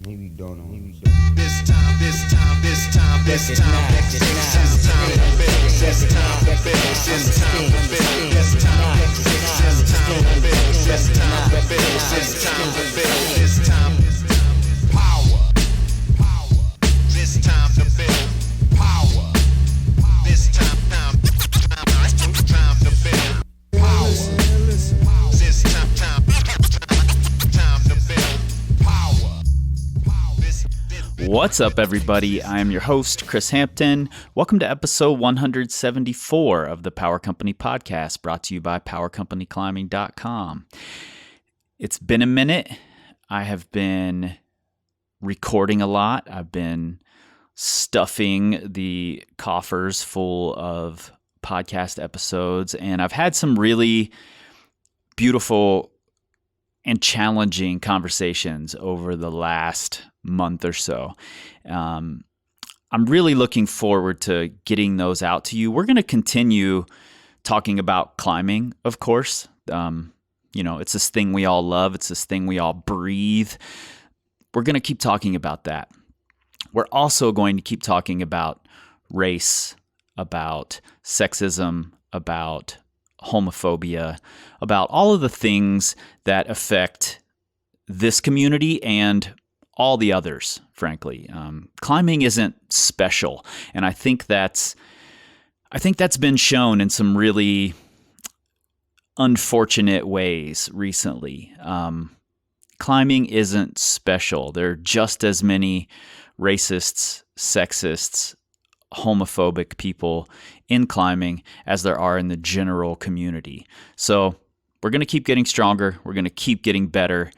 Maybe don't know. This time, this time, this time, this time, this time to build, this time to build, this time to build, this time, this time to build, this time to build, this time to build, this time, power, this time to build, power, this time to build, power, this time to build, power. What's up, everybody? I am your host, Chris Hampton. Welcome to episode 174 of the Power Company Podcast, brought to you by PowerCompanyClimbing.com. It's been a minute. I have been recording a lot. I've been stuffing the coffers full of podcast episodes, and I've had some really beautiful and challenging conversations over the last month or so. I'm really looking forward to getting those out to you. We're going to continue talking about climbing, of course. It's this thing we all love. It's this thing we all breathe. We're going to keep talking about that. We're also going to keep talking about race, about sexism, about homophobia, about all of the things that affect this community and all the others, frankly. Climbing isn't special, and I think that's been shown in some really unfortunate ways recently. Climbing isn't special. There are just as many racists, sexists, homophobic people in climbing as there are in the general community. So we're going to keep getting stronger. We're going to keep getting better.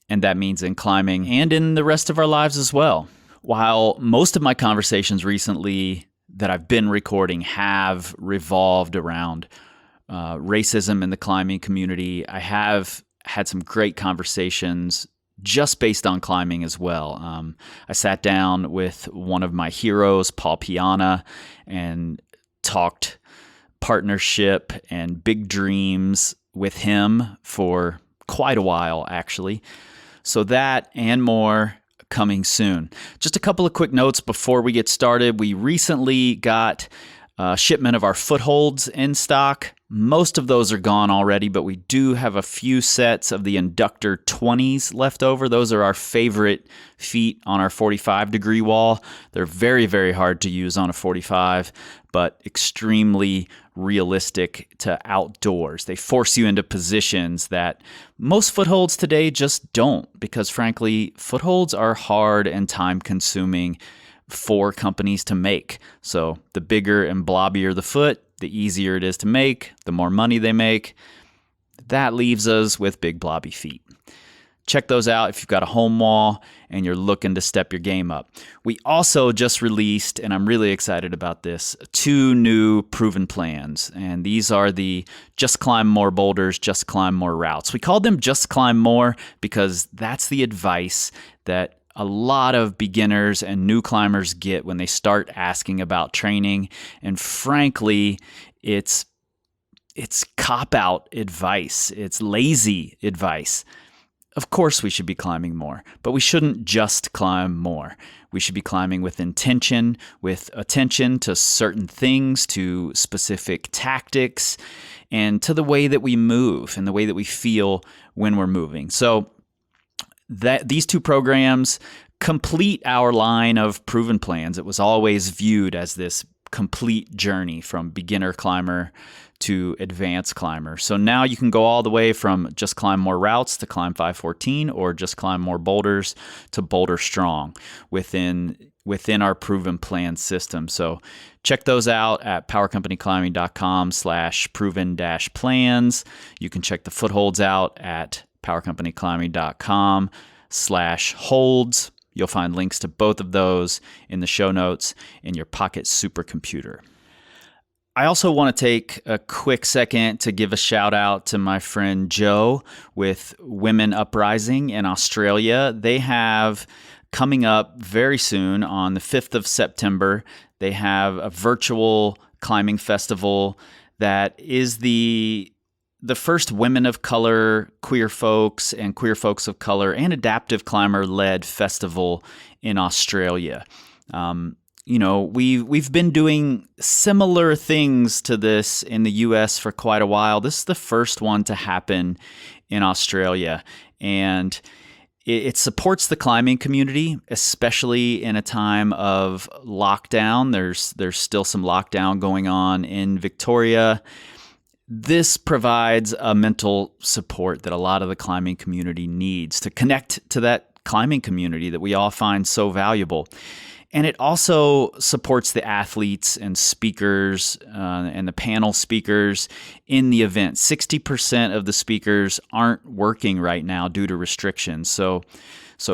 And that means in climbing and in the rest of our lives as well. While most of my conversations recently that I've been recording have revolved around racism in the climbing community, I have had some great conversations just based on climbing as well. I sat down with one of my heroes, Paul Piana, and talked partnership and big dreams with him for quite a while, actually. So that and more coming soon. Just a couple of quick notes before we get started. We recently got a shipment of our footholds in stock. Most of those are gone already, but we do have a few sets of the Inductor 20s left over. Those are our favorite feet on our 45-degree wall. They're very, very hard to use on a 45, but extremely realistic to outdoors. They force you into positions that most footholds today just don't, because frankly, footholds are hard and time-consuming for companies to make. So the bigger and blobbier the foot, the easier it is to make, the more money they make. That leaves us with big blobby feet. Check those out if you've got a home wall and you're looking to step your game up. We also just released, and I'm really excited about this, 2 new proven plans. And these are the Just Climb More Boulders, Just Climb More Routes. We called them Just Climb More because that's the advice that a lot of beginners and new climbers get when they start asking about training. And frankly, it's cop-out advice. It's lazy advice. Of course we should be climbing more, but we shouldn't just climb more. We should be climbing with intention, with attention to certain things, to specific tactics, and to the way that we move and the way that we feel when we're moving. So these 2 programs complete our line of proven plans. It was always viewed as this complete journey from beginner climber to advanced climber. So now you can go all the way from Just Climb More Routes to Climb 514, or Just Climb More Boulders to Boulder Strong within our proven plan system. So check those out at PowerCompanyClimbing.com/proven-plans. You can check the footholds out at PowerCompanyClimbing.com/holds. You'll find links to both of those in the show notes in your pocket supercomputer. I also want to take a quick second to give a shout out to my friend Joe with Women Uprising in Australia. They have coming up very soon on the 5th of September, they have a virtual climbing festival that is the the first women of color, queer folks of color, and adaptive climber-led festival in Australia. We've been doing similar things to this in the U.S. for quite a while. This is the first one to happen in Australia, and it supports the climbing community, especially in a time of lockdown. There's still some lockdown going on in Victoria. This provides a mental support that a lot of the climbing community needs to connect to that climbing community that we all find so valuable. And it also supports the athletes and speakers and the panel speakers in the event. 60% of the speakers aren't working right now due to restrictions. So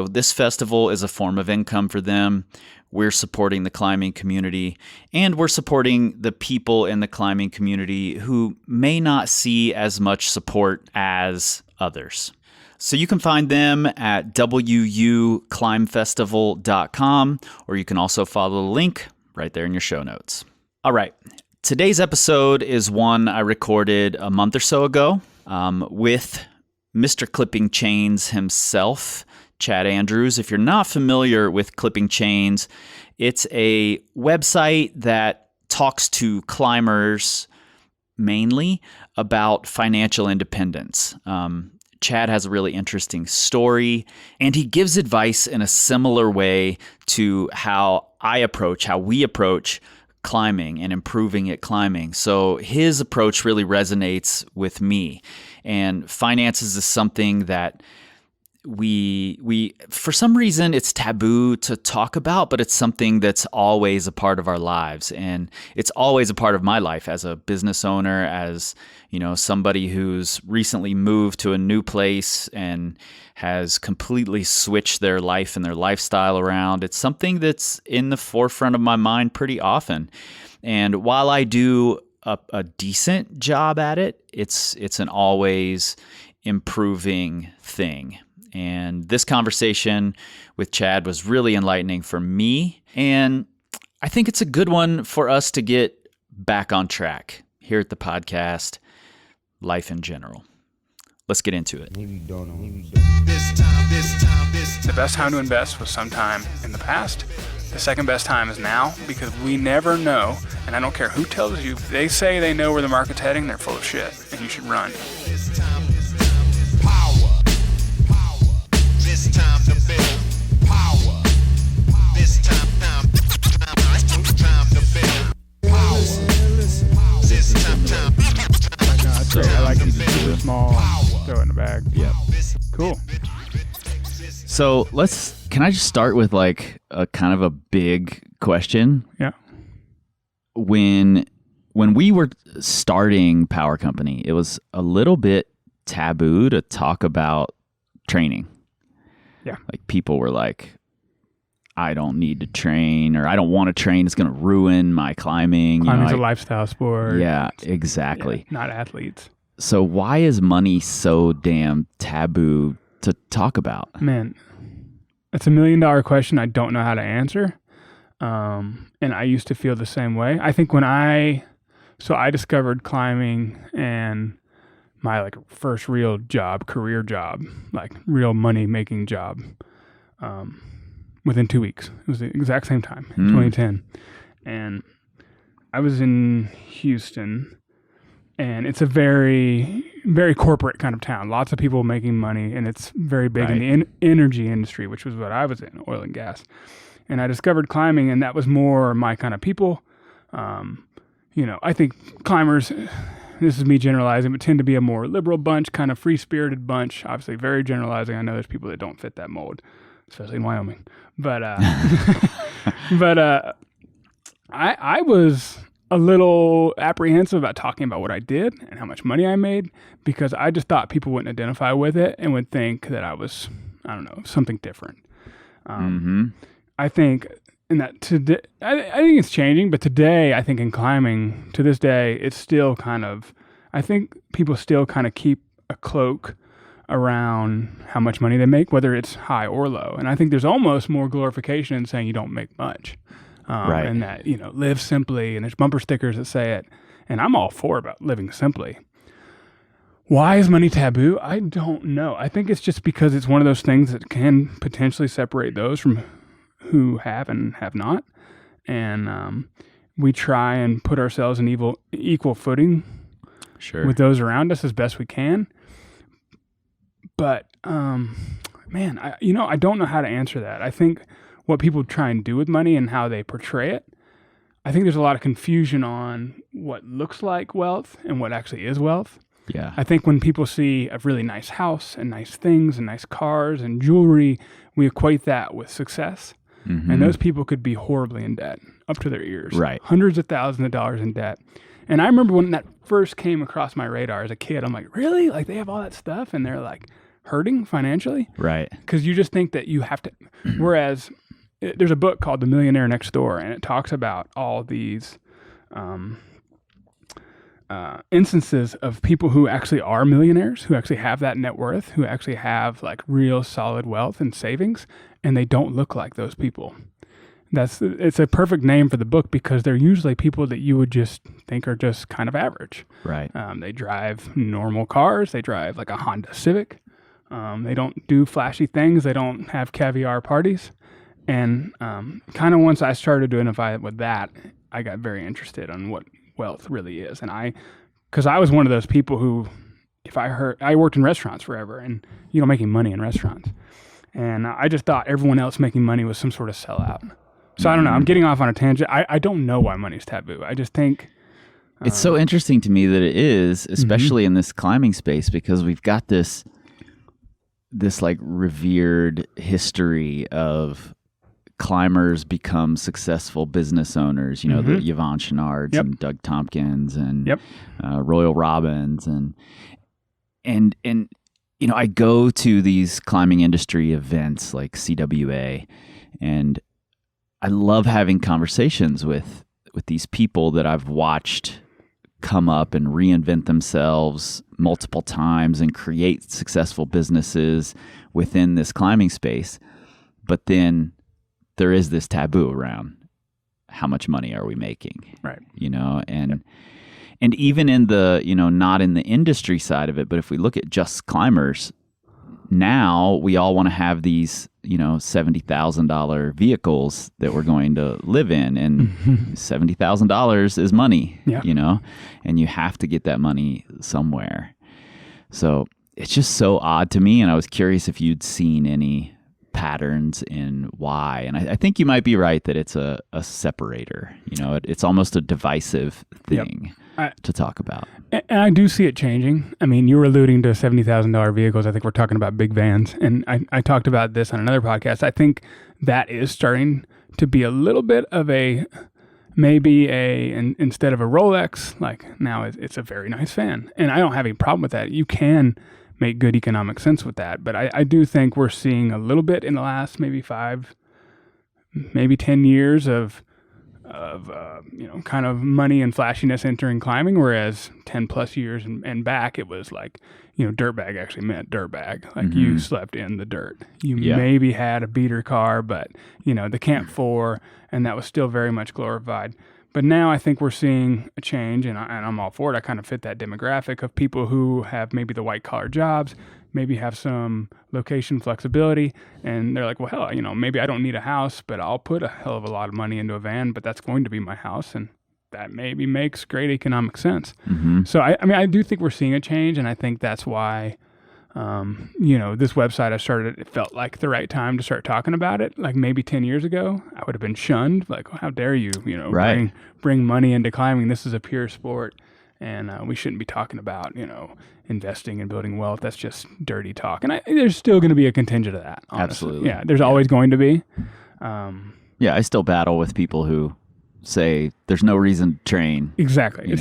this festival is a form of income for them. We're supporting the climbing community, and we're supporting the people in the climbing community who may not see as much support as others. So you can find them at wuclimbfestival.com, or you can also follow the link right there in your show notes. All right. Today's episode is one I recorded a month or so ago with Mr. Clipping Chains himself, Chad Andrews. If you're not familiar with Clipping Chains, it's a website that talks to climbers mainly about financial independence. Chad has a really interesting story, and he gives advice in a similar way to how we approach climbing and improving at climbing. So his approach really resonates with me. And finances is something that we for some reason it's taboo to talk about, but it's something that's always a part of our lives, and it's always a part of my life as a business owner, as somebody who's recently moved to a new place and has completely switched their life and their lifestyle around. It's something that's in the forefront of my mind pretty often. And while I do a decent job at it, it's an always improving thing. And this conversation with Chad was really enlightening for me. And I think it's a good one for us to get back on track here at the podcast, life in general. Let's get into it. The best time to invest was sometime in the past. The second best time is now, because we never know, and I don't care who tells you, they say they know where the market's heading, they're full of shit, and you should run. This time to build power. This time to build power. This time. I like it super small, throw it in the bag. Yep. Cool. So can I just start with like a kind of a big question? Yeah. When we were starting Power Company, it was a little bit taboo to talk about training. Yeah. Like people were like, I don't need to train, or I don't want to train. It's going to ruin my climbing. Climbing's a lifestyle sport. Yeah, exactly. Yeah, not athletes. So why is money so damn taboo to talk about? Man, it's $1 million question I don't know how to answer. And I used to feel the same way. I think I discovered climbing and my first real job, career job, real money making job, within 2 weeks. It was the exact same time, 2010. And I was in Houston, and it's a very, very corporate kind of town. Lots of people making money, and it's very big in the energy industry, which was what I was in, oil and gas. And I discovered climbing, and that was more my kind of people. I think climbers, this is me generalizing, but tend to be a more liberal bunch, kind of free-spirited bunch. Obviously, very generalizing. I know there's people that don't fit that mold, especially in Wyoming. But I was a little apprehensive about talking about what I did and how much money I made, because I just thought people wouldn't identify with it and would think that I was, I don't know, something different. I think in that today, I think it's changing, but today, I think in climbing, to this day, it's still kind of, I think people still kind of keep a cloak around how much money they make, whether it's high or low. And I think there's almost more glorification in saying you don't make much. And that, live simply, and there's bumper stickers that say it. And I'm all for about living simply. Why is money taboo? I don't know. I think it's just because it's one of those things that can potentially separate those from who have and have not. And we try and put ourselves in equal footing Sure. with those around us as best we can. But, man, I don't know how to answer that. I think what people try and do with money and how they portray it, I think there's a lot of confusion on what looks like wealth and what actually is wealth. Yeah. I think when people see a really nice house and nice things and nice cars and jewelry, we equate that with success. Mm-hmm. And those people could be horribly in debt, up to their ears. Right. Hundreds of thousands of dollars in debt. And I remember when that first came across my radar as a kid, I'm like, really? Like, they have all that stuff and they're like hurting financially? Right. Because you just think that you have to. Whereas there's a book called The Millionaire Next Door, and it talks about all these instances of people who actually are millionaires, who actually have that net worth, who actually have like real solid wealth and savings, and they don't look like those people. It's a perfect name for the book because they're usually people that you would just think are just kind of average. Right. They drive normal cars. They drive like a Honda Civic. They don't do flashy things. They don't have caviar parties. And kind of once I started to identify with that, I got very interested on what wealth really is. And because I was one of those people who, I worked in restaurants forever and, making money in restaurants. And I just thought everyone else making money was some sort of sellout. So I don't know. I'm getting off on a tangent. I don't know why money's taboo. I just think it's so interesting to me that it is, especially in this climbing space, because we've got this like revered history of climbers become successful business owners, the Yvon Chouinards and Doug Tompkins and Royal Robbins and I go to these climbing industry events like CWA, and I love having conversations with these people that I've watched come up and reinvent themselves multiple times and create successful businesses within this climbing space. But then there is this taboo around how much money are we making, right? And even in the, not in the industry side of it, but if we look at just climbers, now we all want to have these, $70,000 vehicles that we're going to live in, and $70,000 is money, and you have to get that money somewhere. So it's just so odd to me. And I was curious if you'd seen any patterns in why. And I think you might be right that it's a separator, it's almost a divisive thing to talk about. And I do see it changing. I mean, you were alluding to $70,000 vehicles. I think we're talking about big vans. And I talked about this on another podcast. I think that is starting to be a little bit of instead of a Rolex, like now it's a very nice van. And I don't have any problem with that. You can make good economic sense with that. But I do think we're seeing a little bit in the last maybe 5, maybe 10 years of kind of money and flashiness entering climbing, whereas 10 plus years and back, it was like, dirtbag actually meant dirtbag. Like you slept in the dirt. You maybe had a beater car, but, the Camp 4, and that was still very much glorified. But now I think we're seeing a change, and I'm all for it. I kind of fit that demographic of people who have maybe the white-collar jobs, maybe have some location flexibility, and they're like, well, hell, maybe I don't need a house, but I'll put a hell of a lot of money into a van, but that's going to be my house, and that maybe makes great economic sense. So, I do think we're seeing a change, and I think that's why, this website I started, it felt like the right time to start talking about it. Like maybe 10 years ago, I would have been shunned. Like, how dare you, bring money into climbing. This is a pure sport, and we shouldn't be talking about, investing and building wealth. That's just dirty talk. And there's still going to be a contingent of that. Honestly. Absolutely. Yeah, there's always going to be. I still battle with people who say there's no reason to train. Exactly.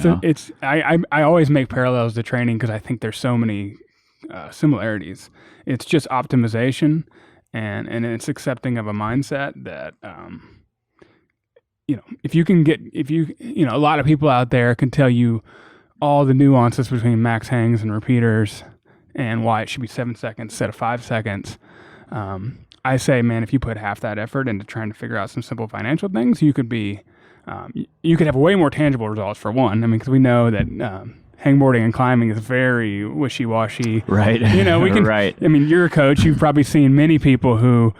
I always make parallels to training because I think there's so many similarities. It's just optimization, and it's accepting of a mindset that a lot of people out there can tell you all the nuances between max hangs and repeaters and why it should be 7 seconds instead of 5 seconds. I say, man, if you put half that effort into trying to figure out some simple financial things, you could have way more tangible results, for one. I mean, because we know that hangboarding and climbing is very wishy-washy. Right. You know, we can. Right. I mean, you're a coach. You've probably seen many people who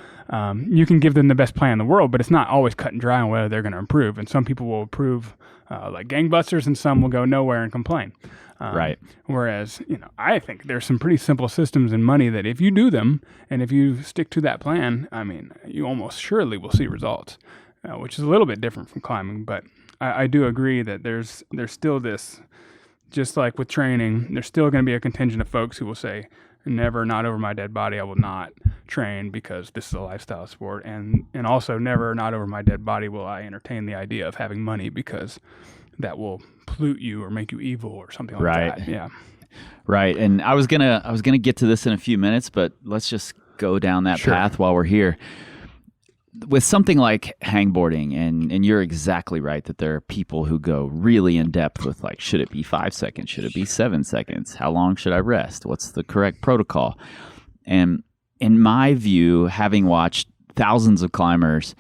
you can give them the best plan in the world, but it's not always cut and dry on whether they're going to improve. And some people will improve like gangbusters, and some will go nowhere and complain. Right. Whereas, you know, I think there's some pretty simple systems in money that if you do them and if you stick to that plan, I mean, you almost surely will see results, which is a little bit different from climbing. But I do agree that there's still this, just like with training, there's still going to be a contingent of folks who will say, never, not over my dead body, I will not train because this is a lifestyle sport. And also never, not over my dead body will I entertain the idea of having money because that will pollute you or make you evil or something like that. Yeah. Right. And I was gonna get to this in a few minutes, but let's just go down that path while we're here. With something like hangboarding, and you're exactly right that there are people who go really in depth with like, should it be 5 seconds? Should it be 7 seconds? How long should I rest? What's the correct protocol? And in my view, having watched thousands of climbers,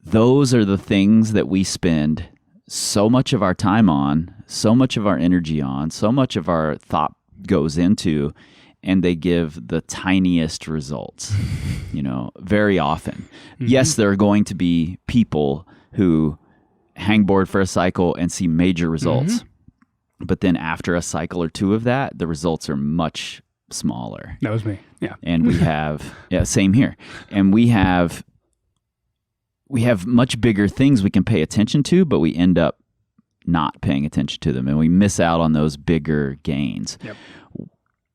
those are the things that we spend so much of our time on, so much of our energy on, so much of our thought goes into, and they give the tiniest results, you know, very often. Mm-hmm. Yes, there are going to be people who hangboard for a cycle and see major results, but then after a cycle or two of that, the results are much smaller. That was me. Yeah. And we have, same here. And we have much bigger things we can pay attention to, but we end up not paying attention to them, and we miss out on those bigger gains. Yep.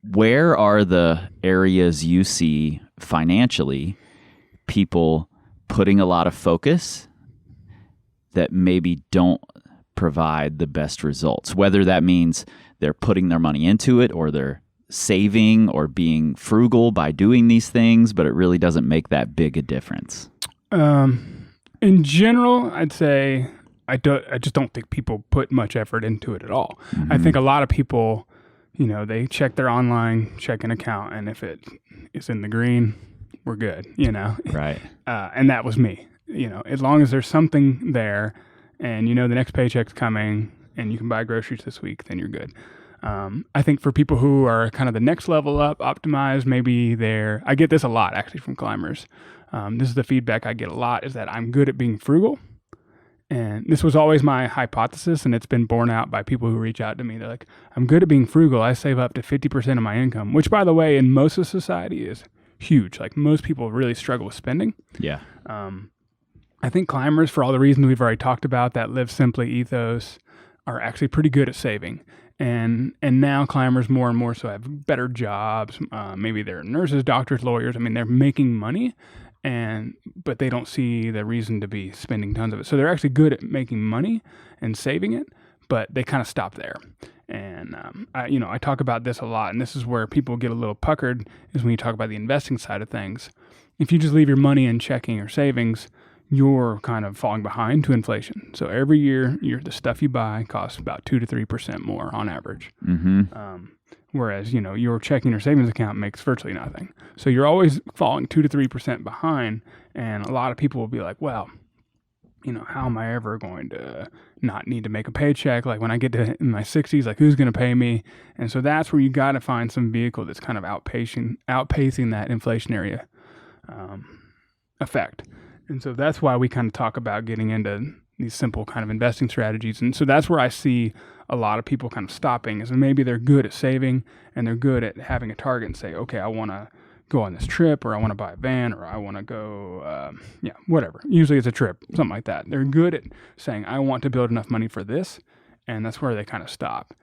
Where are the areas you see financially people putting a lot of focus that maybe don't provide the best results? Whether that means they're putting their money into it or they're saving or being frugal by doing these things, but it really doesn't make that big a difference. In general, I'd say I just don't think people put much effort into it at all. Mm-hmm. I think a lot of people, you know, they check their online checking account, and if it is in the green, we're good, you know. Right. And that was me. You know, as long as there's something there and you know the next paycheck's coming and you can buy groceries this week, then you're good. I think for people who are kind of the next level up, optimized, maybe I get this a lot actually from climbers. This is the feedback I get a lot, is that I'm good at being frugal. And this was always my hypothesis, and it's been borne out by people who reach out to me. They're like, I'm good at being frugal. I save up to 50% of my income, which, by the way, in most of society is huge. Like, most people really struggle with spending. Yeah. I think climbers, for all the reasons we've already talked about, that live simply ethos, are actually pretty good at saving. And now climbers more and more so have better jobs. Maybe they're nurses, doctors, lawyers. I mean, they're making money, but they don't see the reason to be spending tons of it. So they're actually good at making money and saving it, but they kind of stop there. And I talk about this a lot, and this is where people get a little puckered, is when you talk about the investing side of things. If you just leave your money in checking or savings, you're kind of falling behind to inflation. So every year, the stuff you buy costs about 2 to 3% more on average. Mm-hmm. Whereas, you know, your checking or savings account makes virtually nothing. So you're always falling 2 to 3% behind. And a lot of people will be like, well, you know, how am I ever going to not need to make a paycheck? Like, when I get to in my 60s, like, who's going to pay me? And so that's where you got to find some vehicle that's kind of outpacing that inflationary effect. And so that's why we kind of talk about getting into these simple kind of investing strategies. And so that's where I see a lot of people kind of stopping, is maybe they're good at saving and they're good at having a target and say, okay, I want to go on this trip, or I want to buy a van, or I want to go, whatever. Usually it's a trip, something like that. They're good at saying, I want to build enough money for this. And that's where they kind of stop.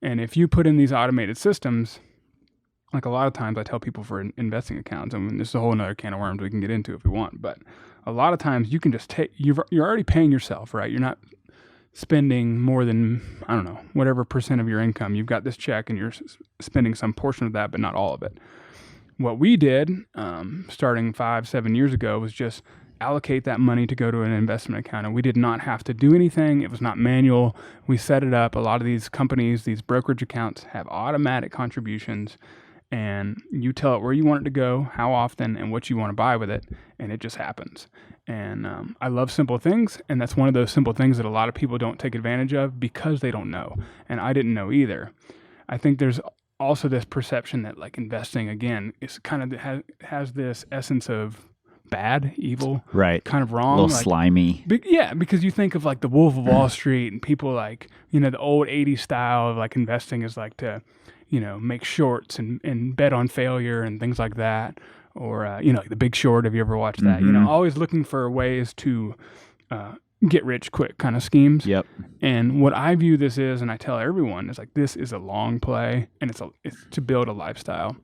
And if you put in these automated systems, like a lot of times I tell people for investing accounts, I mean, this is a whole other can of worms we can get into if we want, but a lot of times you can just you're already paying yourself, right? You're not spending more than, I don't know, whatever percent of your income. You've got this check and you're spending some portion of that, but not all of it. What we did, starting 5-7 years ago, was just allocate that money to go to an investment account. And we did not have to do anything. It was not manual. We set it up. A lot of these companies, these brokerage accounts, have automatic contributions. and you tell it where you want it to go, how often, and what you want to buy with it, and it just happens. And I love simple things, and that's one of those simple things that a lot of people don't take advantage of because they don't know, and I didn't know either. I think there's also this perception that like investing, again, is kind of has this essence of bad, evil, Right. kind of wrong, A little like, slimy. yeah, because you think of like the Wolf of Wall Street and people like, the old 80s style of like investing is like to, make shorts and bet on failure and things like that. Or, like The Big Short. Have you ever watched that? Always looking for ways to get rich quick kind of schemes. Yep. And what I view this is, and I tell everyone, is like this is a long play, and it's to build a lifestyle.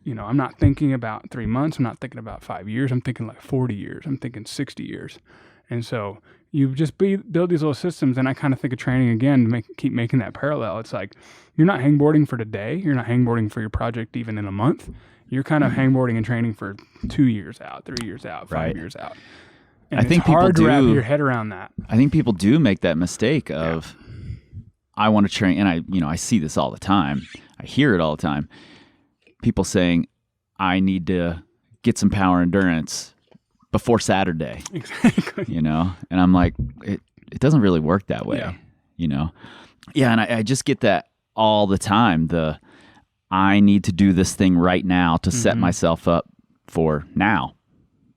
I'm not thinking about 3 months. I'm not thinking about 5 years. I'm thinking like 40 years. I'm thinking 60 years. And so you just build these little systems. And I kind of think of training again to keep making that parallel. It's like you're not hangboarding for today. You're not hangboarding for your project even in a month. You're kind of hangboarding and training for 2 years out, 3 years out, 5 years out. And I think it's hard people to wrap do- your head around that. I think people do make that mistake of, I want to train, and I see this all the time. I hear it all the time. People saying, I need to get some power endurance before Saturday, Exactly. and I'm like, it doesn't really work that way, Yeah. Yeah, and I just get that all the time. I need to do this thing right now to set myself up for now,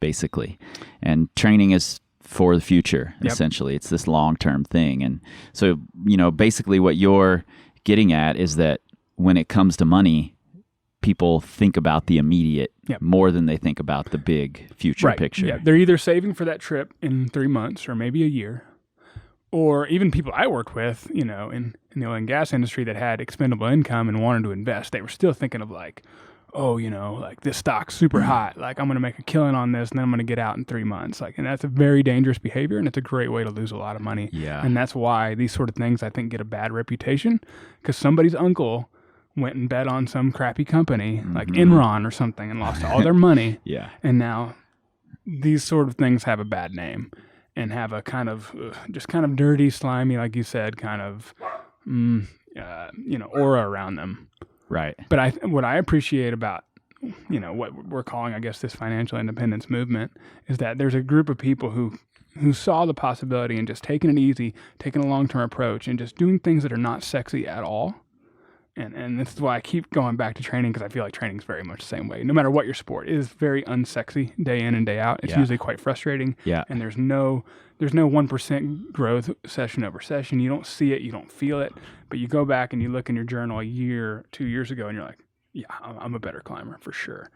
basically. And training is for the future, essentially. It's this long-term thing. And so, basically what you're getting at is that when it comes to money, people think about the immediate more than they think about the big future picture. Yeah, they're either saving for that trip in 3 months or maybe a year, or even people I worked with, in the oil and gas industry that had expendable income and wanted to invest. They were still thinking of like, like this stock's super hot. Like I'm going to make a killing on this and then I'm going to get out in 3 months. Like, and that's a very dangerous behavior and it's a great way to lose a lot of money. Yeah. And that's why these sort of things I think get a bad reputation because somebody's uncle went and bet on some crappy company like Enron or something and lost all their money. Yeah. And now these sort of things have a bad name and have a kind of just kind of dirty, slimy, like you said, kind of aura around them. Right. But what I appreciate about what we're calling, I guess, this financial independence movement is that there's a group of people who saw the possibility and just taking it easy, taking a long-term approach, and just doing things that are not sexy at all. And this is why I keep going back to training because I feel like training is very much the same way. No matter what your sport, it is very unsexy day in and day out. It's usually quite frustrating. Yeah. And there's no 1% growth session over session. You don't see it, you don't feel it, but you go back and you look in your journal a year, 2 years ago, and you're like, yeah, I'm a better climber for sure.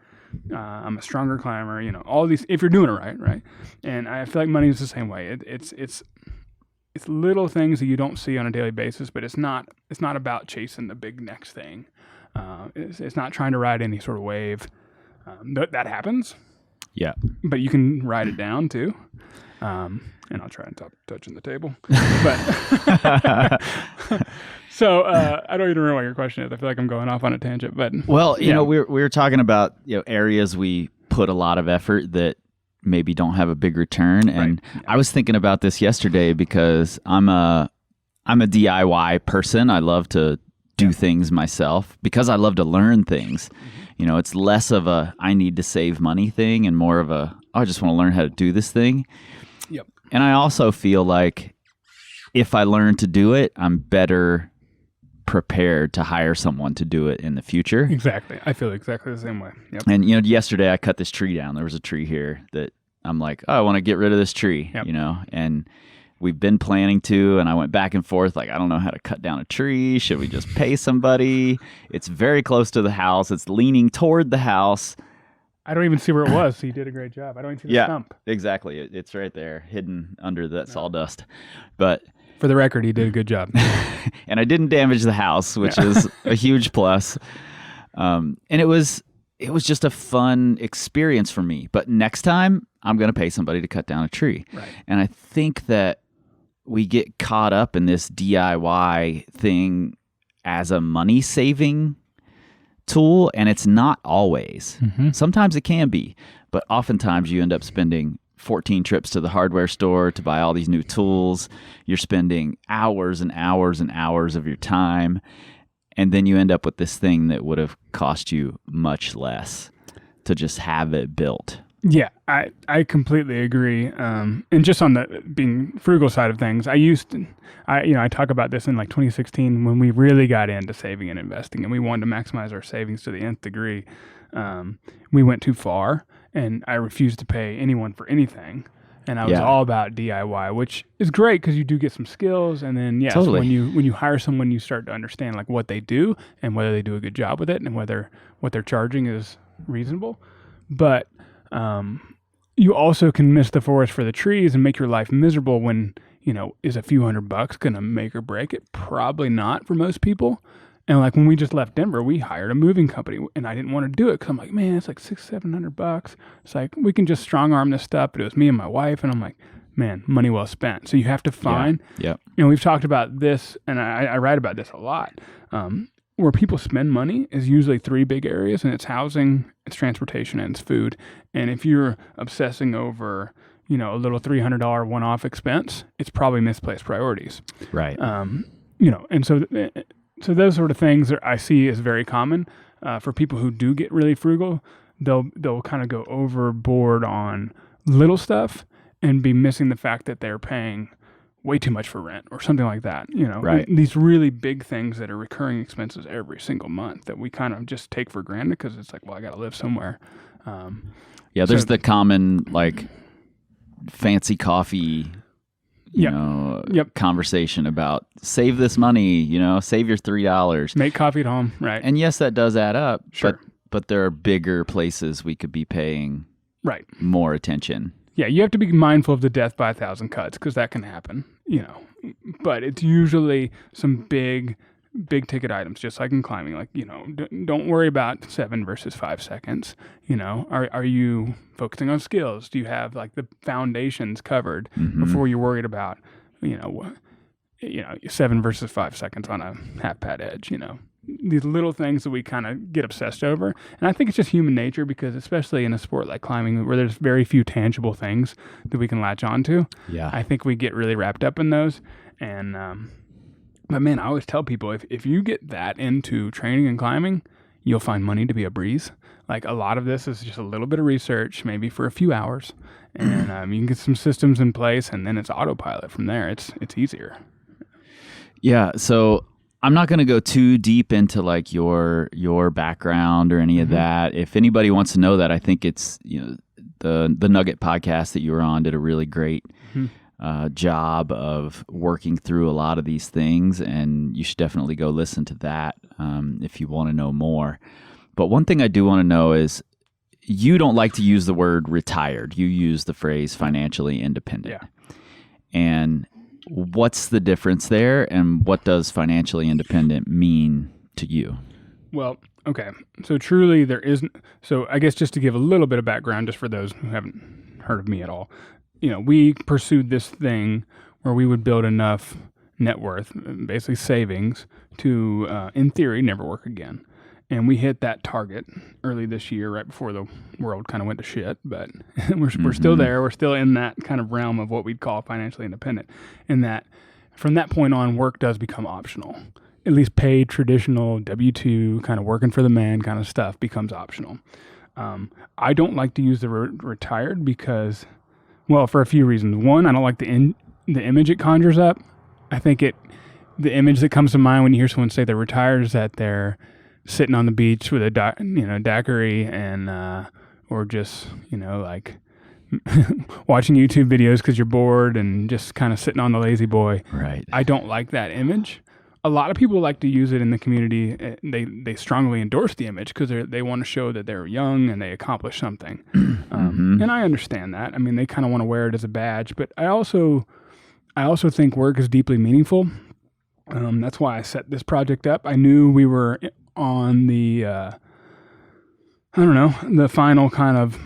I'm a stronger climber. All these if you're doing it right. And I feel like money is the same way. It's little things that you don't see on a daily basis, but it's not about chasing the big next thing. It's not trying to ride any sort of wave. That happens. Yeah. But you can ride it down too. And I'll try and stop touching the table. But so I don't even remember what your question is. I feel like I'm going off on a tangent. But Well, we were talking about areas we put a lot of effort that maybe don't have a big return. And I was thinking about this yesterday because I'm a DIY person. I love to do things myself because I love to learn things. It's less of a I need to save money thing and more of a I just want to learn how to do this thing. Yep. And I also feel like if I learn to do it, I'm better prepared to hire someone to do it in the future. Exactly. I feel exactly the same way. Yep. And yesterday I cut this tree down. There was a tree here that I'm like, I want to get rid of this tree, and we've been planning to, and I went back and forth like, I don't know how to cut down a tree. Should we just pay somebody? It's very close to the house. It's leaning toward the house. I don't even see where it was, so you did a great job. I don't even see the stump. Exactly. It's right there, hidden under that sawdust. But for the record, he did a good job. and I didn't damage the house, which is a huge plus. And it was just a fun experience for me. But next time, I'm going to pay somebody to cut down a tree. Right. And I think that we get caught up in this DIY thing as a money-saving tool, and it's not always. Sometimes it can be, but oftentimes you end up spending 14 trips to the hardware store to buy all these new tools. You're spending hours and hours and hours of your time, and then you end up with this thing that would have cost you much less to just have it built. Yeah, I completely agree. And just on the being frugal side of things, I talk about this in like 2016 when we really got into saving and investing, and we wanted to maximize our savings to the nth degree. We went too far, and I refused to pay anyone for anything. And I was all about DIY, which is great because you do get some skills. And then, yes, when you hire someone, you start to understand like what they do and whether they do a good job with it and whether what they're charging is reasonable. But you also can miss the forest for the trees and make your life miserable when, is a few $100 going to make or break it? Probably not for most people. And like when we just left Denver, we hired a moving company, and I didn't want to do it because I'm like, man, it's like $600-700. It's like we can just strong arm this stuff, but it was me and my wife, and I'm like, man, money well spent. So you have to find. Yeah. And we've talked about this, and I write about this a lot. Where people spend money is usually 3 big areas, and it's housing, it's transportation, and it's food. And if you're obsessing over, a little $300 one-off expense, it's probably misplaced priorities. Right. And so those sort of things I see is very common for people who do get really frugal. They'll kind of go overboard on little stuff and be missing the fact that they're paying way too much for rent or something like that. Right. These really big things that are recurring expenses every single month that we kind of just take for granted because it's like, well, I got to live somewhere. There's the common like fancy coffee conversation about save this money, save your $3. Make coffee at home, right? And yes, that does add up. Sure. But there are bigger places we could be paying more attention. Yeah, you have to be mindful of the death by 1,000 cuts because that can happen, But it's usually some big ticket items, just like in climbing. Like, don't worry about 7 versus 5 seconds. Are you focusing on skills? Do you have like the foundations covered before you're worried about, 7 versus 5 seconds on a half pad edge? These little things that we kind of get obsessed over. And I think it's just human nature because especially in a sport like climbing where there's very few tangible things that we can latch onto. Yeah. I think we get really wrapped up in those. And, but man, I always tell people if you get that into training and climbing, you'll find money to be a breeze. Like a lot of this is just a little bit of research, maybe for a few hours. And you can get some systems in place and then it's autopilot from there. It's easier. Yeah. So I'm not going to go too deep into like your background or any of that. If anybody wants to know that, I think it's the Nugget podcast that you were on did a really great job of working through a lot of these things, and you should definitely go listen to that if you want to know more. But one thing I do want to know is you don't like to use the word retired. You use the phrase financially independent. Yeah. And what's the difference there, and what does financially independent mean to you? Well, okay. So truly there isn't. So I guess just to give a little bit of background, just for those who haven't heard of me at all, we pursued this thing where we would build enough net worth, basically savings, to, in theory, never work again. And we hit that target early this year, right before the world kind of went to shit. But we're still there. We're still in that kind of realm of what we'd call financially independent. And that from that point on, work does become optional. At least paid, traditional, W-2, kind of working for the man kind of stuff becomes optional. I don't like to use the word retired because, well, for a few reasons. One, I don't like the image it conjures up. I think the image that comes to mind when you hear someone say they're retired is that they're sitting on the beach with a daiquiri and or just like watching YouTube videos because you're bored and just kind of sitting on the lazy boy. Right. I don't like that image. A lot of people like to use it in the community. They strongly endorse the image because they want to show that they're young and they accomplished something. And I understand that. I mean, they kind of want to wear it as a badge. But I also think work is deeply meaningful. That's why I set this project up. I knew we were on the the final kind of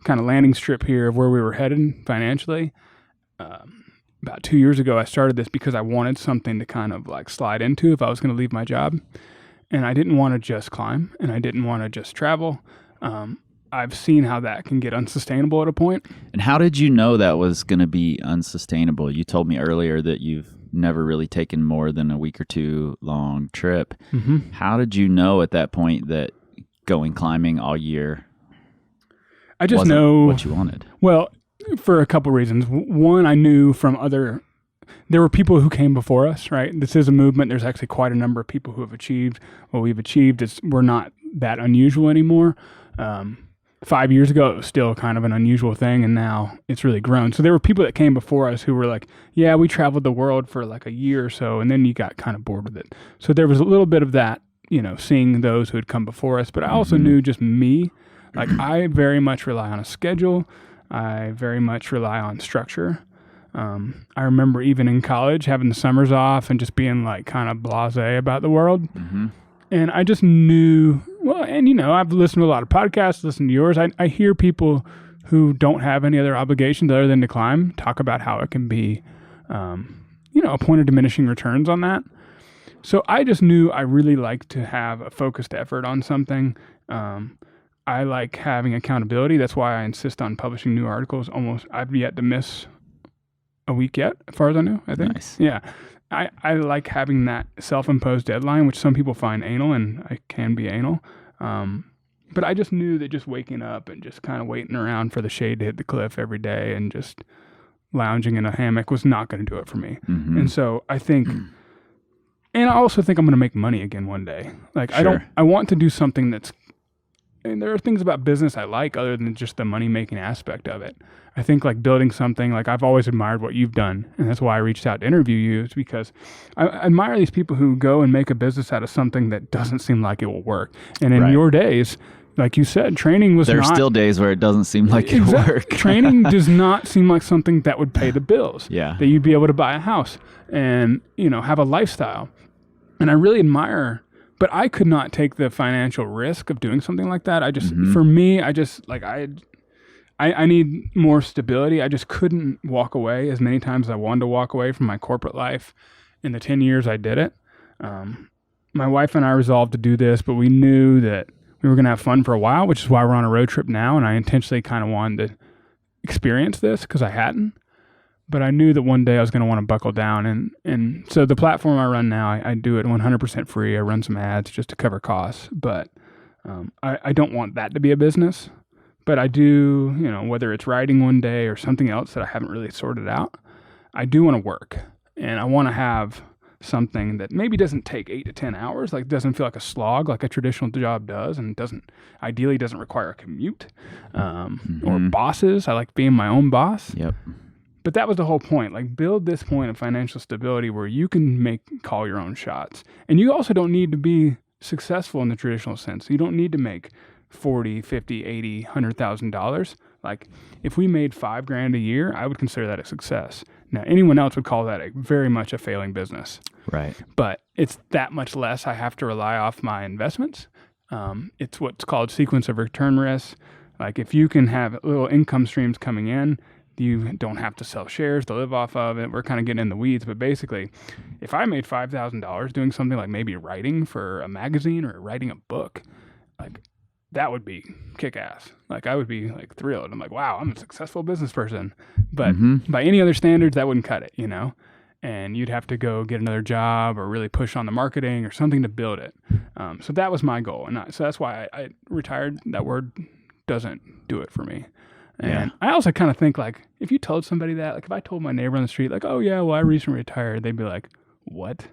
landing strip here of where we were headed financially. About 2 years ago, I started this because I wanted something to kind of like slide into if I was going to leave my job. And I didn't want to just climb and I didn't want to just travel. I've seen how that can get unsustainable at a point. And how did you know that was going to be unsustainable? You told me earlier that never really taken more than a week or two long trip. Mm-hmm. How did you know at that point that going climbing all year I just wasn't know what you wanted? Well, for a couple reasons. One, I knew from there were people who came before us, right? This is a movement. There's actually quite a number of people who have achieved what we've achieved. We're not that unusual anymore. 5 years ago, it was still kind of an unusual thing, and now it's really grown. So there were people that came before us who were like, yeah, we traveled the world for like a year or so, and then you got kind of bored with it. So there was a little bit of that, seeing those who had come before us. But I also knew just me, like I very much rely on a schedule. I very much rely on structure. I remember even in college having the summers off and just being like kind of blasé about the world. Mm-hmm. And I just knew, well, and I've listened to a lot of podcasts, listened to yours. I hear people who don't have any other obligations other than to climb talk about how it can be, a point of diminishing returns on that. So I just knew I really like to have a focused effort on something. I like having accountability. That's why I insist on publishing new articles. I've yet to miss a week yet, as far as I know, I think. Nice. Yeah. I like having that self-imposed deadline, which some people find anal, and I can be anal. But I just knew that just waking up and just kind of waiting around for the shade to hit the cliff every day and just lounging in a hammock was not going to do it for me. Mm-hmm. And so I think, and I also think I'm going to make money again one day. Like Sure. I want to do something and there are things about business I like other than just the money-making aspect of it. I think like building something, like I've always admired what you've done, and that's why I reached out to interview you, is because I admire these people who go and make a business out of something that doesn't seem like it will work. And in your days, like you said, training was There's still days where it doesn't seem like it'll work. Training does not seem like something that would pay the bills. Yeah. That you'd be able to buy a house and, have a lifestyle. And I really admire, but I could not take the financial risk of doing something like that. For me, I need more stability. I just couldn't walk away as many times as I wanted to walk away from my corporate life in the 10 years I did it. My wife and I resolved to do this, but we knew that we were going to have fun for a while, which is why we're on a road trip now. And I intentionally kind of wanted to experience this because I hadn't. But I knew that one day I was going to want to buckle down. And so the platform I run now, I do it 100% free. I run some ads just to cover costs. But I don't want that to be a business. But I do, whether it's writing one day or something else that I haven't really sorted out, I do want to work. And I want to have something that maybe doesn't take 8 to 10 hours, like doesn't feel like a slog like a traditional job does, and ideally doesn't require a commute or bosses. I like being my own boss. Yep. But that was the whole point, like build this point of financial stability where you can call your own shots. And you also don't need to be successful in the traditional sense. You don't need to make $40, $50, $80, $100,000. Like if we made $5,000 a year, I would consider that a success. Now, anyone else would call that very much a failing business. Right. But it's that much less I have to rely off my investments. It's what's called sequence of return risks. Like if you can have little income streams coming in, you don't have to sell shares to live off of it. We're kind of getting in the weeds, but basically, if I made $5,000 doing something like maybe writing for a magazine or writing a book, like that would be kick-ass. Like I would be like thrilled. I'm like, wow, I'm a successful business person. But by any other standards, that wouldn't cut it, And you'd have to go get another job or really push on the marketing or something to build it. So that was my goal. And so that's why I retired. That word doesn't do it for me. And I also kind of think like, if you told somebody that, like if I told my neighbor on the street, like, oh yeah, well I recently retired, they'd be like, what?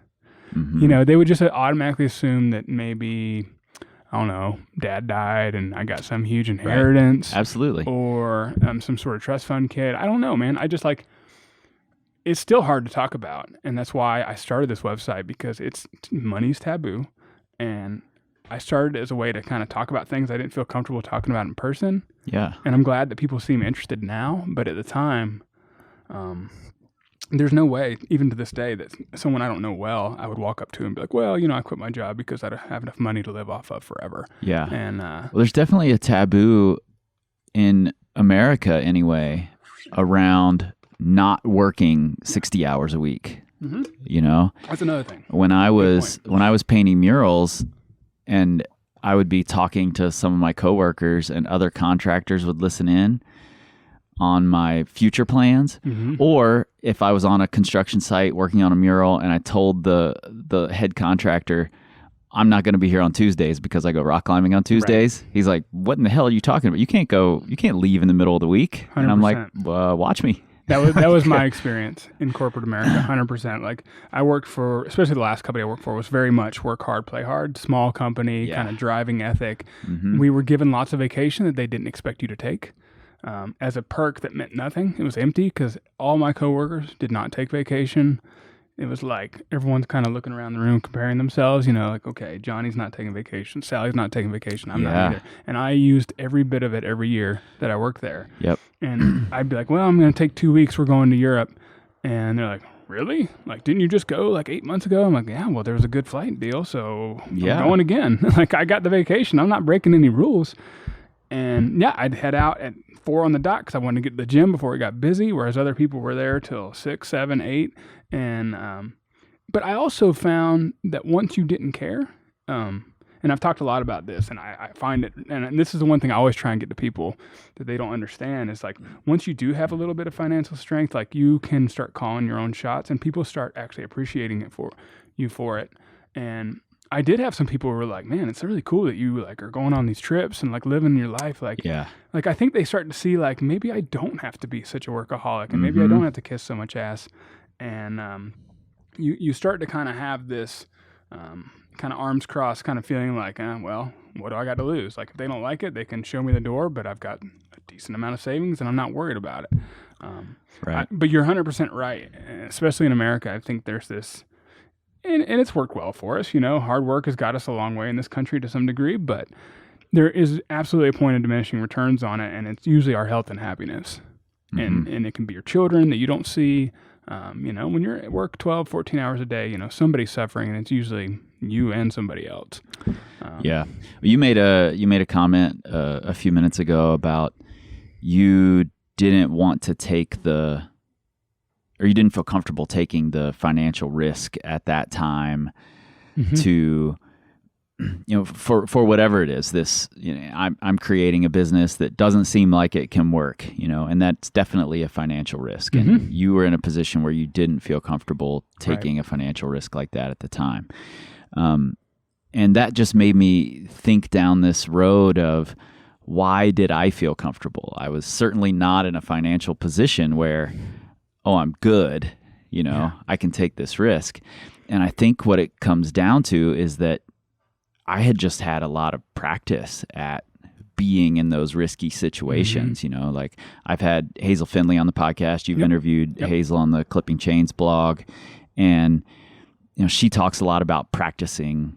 They would just automatically assume that maybe, I don't know, dad died and I got some huge inheritance. Right. Absolutely. Or some sort of trust fund kid. I don't know, man. I just it's still hard to talk about. And that's why I started this website, because money's taboo. And I started as a way to kind of talk about things I didn't feel comfortable talking about in person. Yeah. And I'm glad that people seem interested now. But at the time, there's no way, even to this day, that someone I don't know well, I would walk up to and be like, well, I quit my job because I don't have enough money to live off of forever. Yeah. And well, there's definitely a taboo in America anyway around not working 60 hours a week. That's another thing. When I was painting murals, and I would be talking to some of my coworkers and other contractors would listen in, on my future plans, or if I was on a construction site working on a mural and I told the head contractor, I'm not going to be here on Tuesdays because I go rock climbing on Tuesdays. Right. He's like, what in the hell are you talking about? You can't leave in the middle of the week. 100%. And I'm like, watch me. That was my experience in corporate America, 100%. Like I worked for, especially the last company I worked for was very much work hard, play hard, small company, kind of driving ethic. We were given lots of vacation that they didn't expect you to take. As a perk that meant nothing. It was empty because all my coworkers did not take vacation. It was like everyone's kind of looking around the room comparing themselves, like, okay, Johnny's not taking vacation. Sally's not taking vacation. I'm not either. And I used every bit of it every year that I worked there. Yep. And I'd be like, well, I'm going to take 2 weeks. We're going to Europe. And they're like, really? Like, didn't you just go like 8 months ago? I'm like, yeah, well, there was a good flight deal. So I'm going again. Like I got the vacation. I'm not breaking any rules. And yeah, I'd head out at 4 on the dot because I wanted to get to the gym before it got busy, whereas other people were there till 6, 7, 8. And but I also found that once you didn't care, and I've talked a lot about this, and I find it, and this is the one thing I always try and get to people that they don't understand is like once you do have a little bit of financial strength, like you can start calling your own shots, and people start actually appreciating it for it. And I did have some people who were like, man, it's really cool that you like are going on these trips and like living your life. Like, like I think they start to see like, maybe I don't have to be such a workaholic and maybe I don't have to kiss so much ass. And, you start to kind of have this, kind of arms crossed kind of feeling like, well, what do I got to lose? Like if they don't like it, they can show me the door, but I've got a decent amount of savings and I'm not worried about it. Right. But you're 100% right. Especially in America. I think there's this, and it's worked well for us, hard work has got us a long way in this country to some degree, but there is absolutely a point of diminishing returns on it. And it's usually our health and happiness. And it can be your children that you don't see, when you're at work 12, 14 hours a day, somebody's suffering and it's usually you and somebody else. Yeah. You made a comment a few minutes ago about you didn't want to take or you didn't feel comfortable taking the financial risk at that time to, for whatever it is, this, I'm creating a business that doesn't seem like it can work, and that's definitely a financial risk. And you were in a position where you didn't feel comfortable taking a financial risk like that at the time. And that just made me think down this road of why did I feel comfortable? I was certainly not in a financial position where, oh, I'm good, I can take this risk. And I think what it comes down to is that I had just had a lot of practice at being in those risky situations, like I've had Hazel Finley on the podcast. You've interviewed Hazel on the Clipping Chains blog. And, she talks a lot about practicing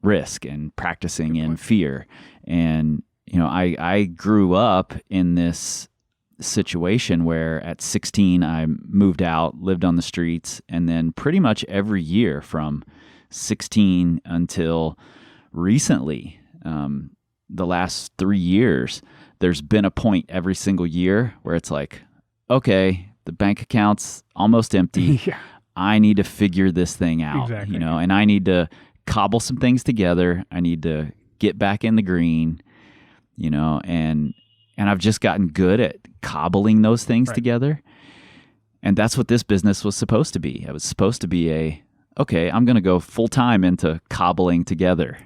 risk and practicing in fear. And, I grew up in this situation where at 16, I moved out, lived on the streets, and then pretty much every year from 16 until recently, the last 3 years, there's been a point every single year where it's like, okay, the bank account's almost empty. I need to figure this thing out, and I need to cobble some things together. I need to get back in the green, and I've just gotten good at cobbling those things together. And that's what this business was supposed to be. It was supposed to be okay, I'm going to go full time into cobbling together,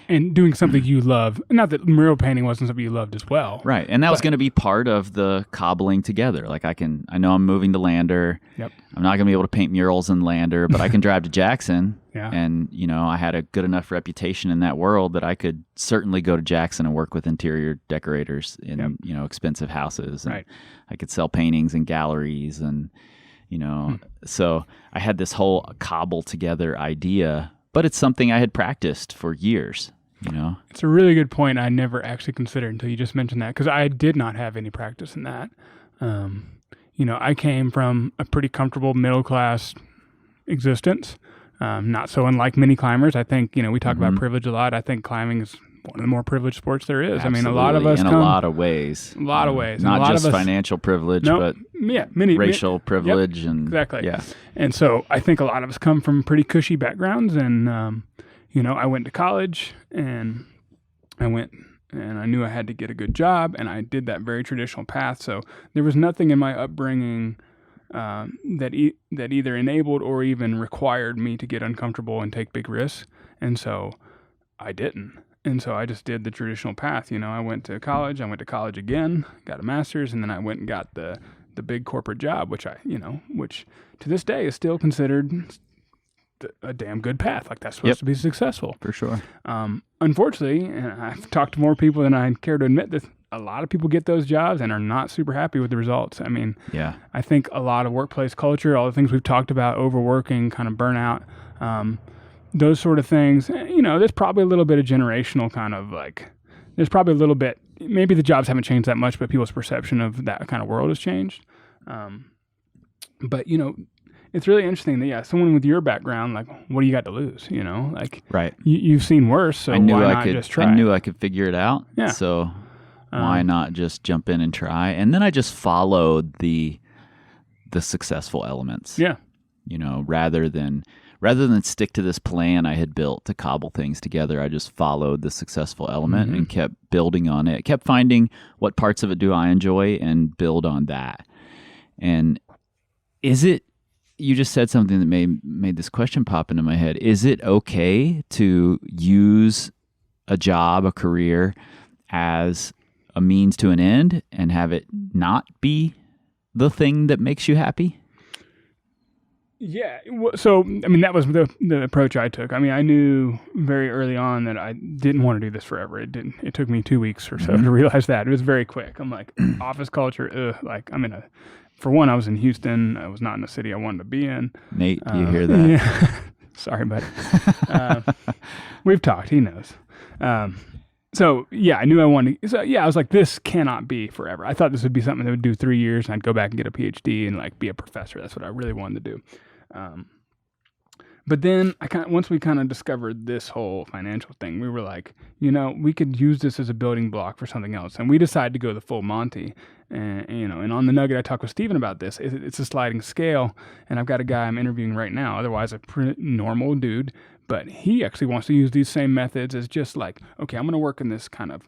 and doing something you love. Not that mural painting wasn't something you loved as well. Right. And that was going to be part of the cobbling together. Like I know I'm moving to Lander. Yep. I'm not going to be able to paint murals in Lander, but I can drive to Jackson. Yeah. And, I had a good enough reputation in that world that I could certainly go to Jackson and work with interior decorators in, expensive houses. And I could sell paintings in galleries and, so I had this whole cobble together idea, but it's something I had practiced for years, It's a really good point. I never actually considered until you just mentioned that, because I did not have any practice in that. I came from a pretty comfortable middle-class existence, not so unlike many climbers. I think, we talk about privilege a lot. I think climbing is one of the more privileged sports there is. Absolutely. I mean, a lot of us in come... a lot of ways. A lot of ways. Not a lot just of us, financial privilege, but racial privilege. Yep, and exactly. Yeah. And so I think a lot of us come from pretty cushy backgrounds. And, I went to college and I went and I knew I had to get a good job, and I did that very traditional path. So there was nothing in my upbringing that either enabled or even required me to get uncomfortable and take big risks. And so I didn't. And so I just did the traditional path. I went to college again, got a master's, and then I went and got the big corporate job, which which to this day is still considered a damn good path. Like, that's supposed to be successful. For sure. Unfortunately, and I've talked to more people than I care to admit, that a lot of people get those jobs and are not super happy with the results. I mean, I think a lot of workplace culture, all the things we've talked about, overworking, kind of burnout, those sort of things, there's probably a little bit of generational kind of like, there's probably a little bit, maybe the jobs haven't changed that much, but people's perception of that kind of world has changed. But, it's really interesting that, someone with your background, like, what do you got to lose? Like, right. You've seen worse, so why not just try? I knew I could figure it out. Yeah. So why not just jump in and try? And then I just followed the successful elements. Yeah. Rather than stick to this plan I had built to cobble things together, I just followed the successful element and kept building on it. Kept finding what parts of it do I enjoy and build on that. And you just said something that made this question pop into my head. Is it okay to use a job, a career, as a means to an end and have it not be the thing that makes you happy? Yeah. So, I mean, that was the approach I took. I mean, I knew very early on that I didn't want to do this forever. It took me 2 weeks or so to realize that. It was very quick. I'm like, office culture, like, for one, I was in Houston. I was not in the city I wanted to be in. Nate, do you hear that? Yeah. Sorry, buddy. We've talked. He knows. So, yeah, I knew I wanted to. So, yeah, I was like, this cannot be forever. I thought this would be something that would do 3 years, and I'd go back and get a PhD and, like, be a professor. That's what I really wanted to do. But then once we kind of discovered this whole financial thing, we were like, we could use this as a building block for something else. And we decided to go the full Monty. And on the Nugget, I talked with Steven about this. It's a sliding scale. And I've got a guy I'm interviewing right now, otherwise a pretty normal dude. But he actually wants to use these same methods as just like, okay, I'm going to work in this kind of,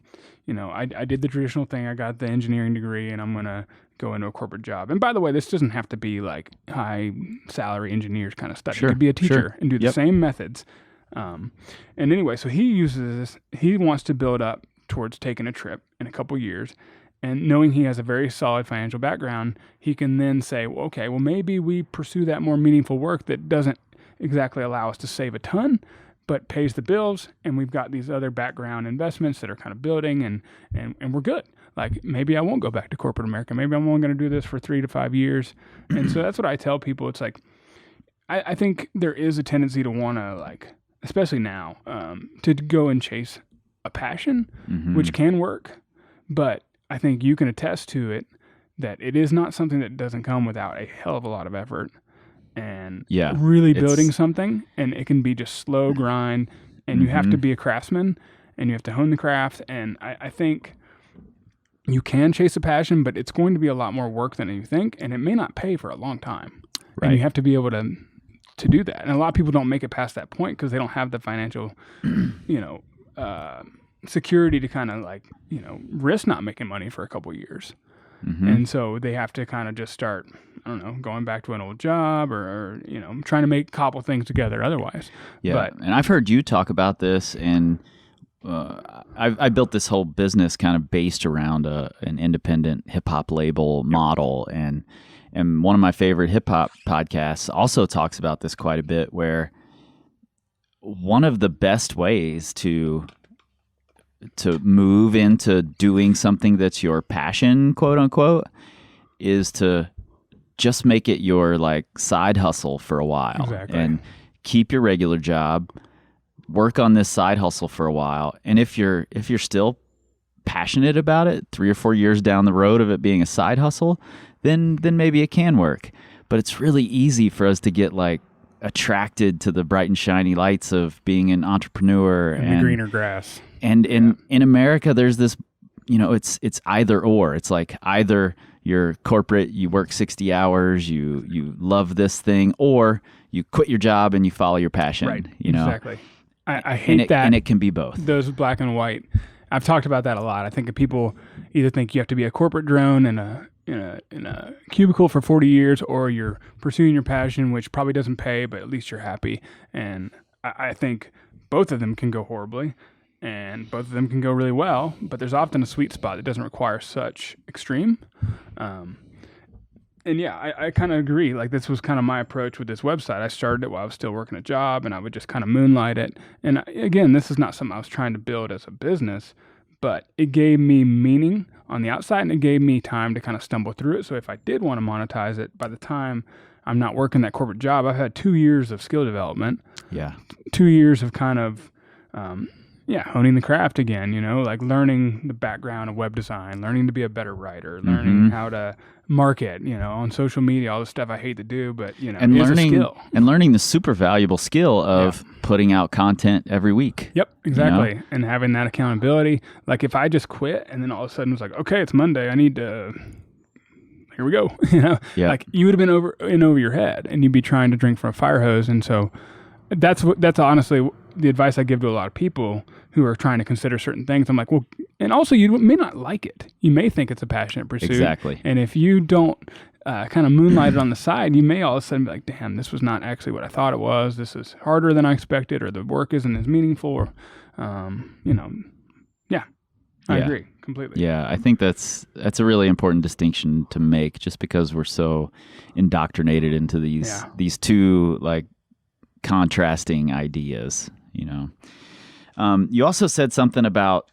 I did the traditional thing. I got the engineering degree, and I'm going to go into a corporate job. And by the way, this doesn't have to be like high salary engineers kind of stuff. Sure, you could be a teacher and do the Yep. same methods. And anyway, so he uses this. He wants to build up towards taking a trip in a couple years. And knowing he has a very solid financial background, he can then say, well, okay, well, maybe we pursue that more meaningful work that doesn't exactly allow us to save a ton, but pays the bills, and we've got these other background investments that are kind of building, and we're good. Like, maybe I won't go back to corporate America. Maybe I'm only going to do this for 3 to 5 years. And so that's what I tell people. It's like, I think there is a tendency to want to, like, especially now, to go and chase a passion, which can work. But I think you can attest to it, that it is not something that doesn't come without a hell of a lot of effort and really building something. And it can be just slow grind, and you have to be a craftsman, and you have to hone the craft. And I think you can chase a passion, but it's going to be a lot more work than you think, and it may not pay for a long time. Right. And you have to be able to do that. And a lot of people don't make it past that point because they don't have the financial, security to kind of like, risk not making money for a couple of years. And so they have to kind of just start, I don't know, going back to an old job or trying to cobble things together otherwise. Yeah. And I've heard you talk about this, and I built this whole business kind of based around an independent hip hop label model, and one of my favorite hip hop podcasts also talks about this quite a bit, where one of the best ways to move into doing something that's your passion, quote unquote, is to just make it your like side hustle for a while. And keep your regular job, work on this side hustle for a while. And if you're still passionate about it 3 or 4 years down the road of it being a side hustle, then maybe it can work. But it's really easy for us to get like attracted to the bright and shiny lights of being an entrepreneur and the greener grass. And in America, there's this, it's either or. It's like either you're corporate, you work 60 hours, you love this thing, or you quit your job and you follow your passion. Right. Exactly. I hate that. And it can be both. Those black and white. I've talked about that a lot. I think that people either think you have to be a corporate drone in a cubicle for 40 years, or you're pursuing your passion, which probably doesn't pay, but at least you're happy. And I think both of them can go horribly, and both of them can go really well, but there's often a sweet spot that doesn't require such extreme. And yeah, I kind of agree. Like, this was kind of my approach with this website. I started it while I was still working a job, and I would just kind of moonlight it. And again, this is not something I was trying to build as a business, but it gave me meaning on the outside, and it gave me time to kind of stumble through it. So if I did want to monetize it, by the time I'm not working that corporate job, I've had 2 years of skill development. Yeah. 2 years of kind of, honing the craft again, like learning the background of web design, learning to be a better writer, learning how to market, on social media, all the stuff I hate to do, but, and it's learning, a skill. And learning the super valuable skill of putting out content every week. Yep, exactly. And having that accountability. Like, if I just quit and then all of a sudden it was like, okay, it's Monday, I need to, here we go. Like, you would have been over your head, and you'd be trying to drink from a fire hose. And so that's honestly the advice I give to a lot of people who are trying to consider certain things. I'm like, well, and also you may not like it. You may think it's a passionate pursuit. Exactly. And if you don't kind of moonlight it on the side, you may all of a sudden be like, damn, this was not actually what I thought it was. This is harder than I expected, or the work isn't as meaningful, or, I agree completely. Yeah, I think that's a really important distinction to make, just because we're so indoctrinated into these two, like, contrasting ideas, You also said something about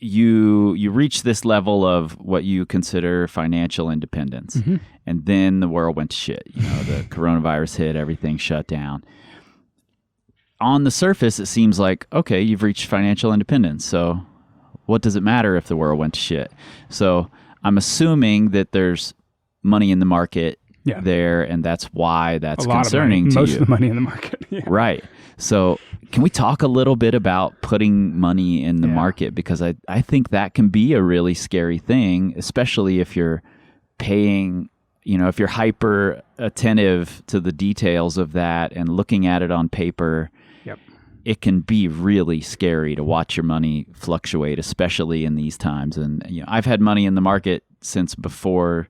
you reached this level of what you consider financial independence, and then the world went to shit. The coronavirus hit, everything shut down. On the surface, it seems like, okay, you've reached financial independence, so what does it matter if the world went to shit? So I'm assuming that there's money in the market there, and that's why that's concerning to you. Most of the money in the market. Yeah. Right. So can we talk a little bit about putting money in the market? Because I think that can be a really scary thing, especially if you're paying, if you're hyper attentive to the details of that and looking at it on paper. It can be really scary to watch your money fluctuate, especially in these times. And I've had money in the market since before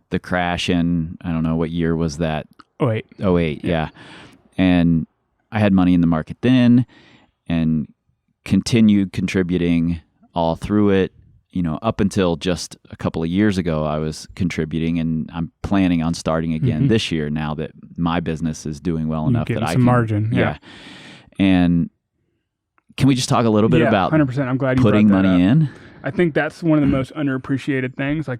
the crash in, I don't know, what year was that? 08, yeah. And I had money in the market then, and continued contributing all through it. Up until just a couple of years ago, I was contributing, and I'm planning on starting again this year, now that my business is doing well enough that I can. Margin. Yeah. And can we just talk a little bit about 100%. I'm glad you putting brought that money up. in? I think that's one of the most underappreciated things. Like,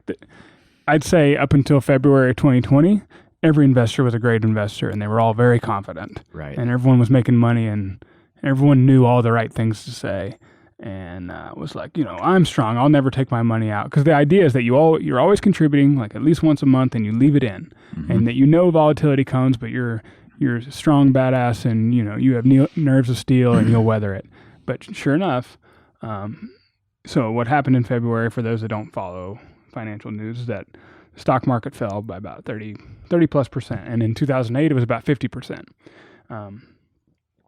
I'd say up until February 2020, every investor was a great investor, and they were all very confident. Right. And everyone was making money, and everyone knew all the right things to say, and was like, I'm strong. I'll never take my money out, because the idea is that you're always contributing, like, at least once a month, and you leave it in, and that volatility comes, but you're a strong badass, and you have nerves of steel, and you'll weather it. But sure enough, so what happened in February, for those that don't follow financial news, is that the stock market fell by about 30+%, and in 2008 it was about 50%.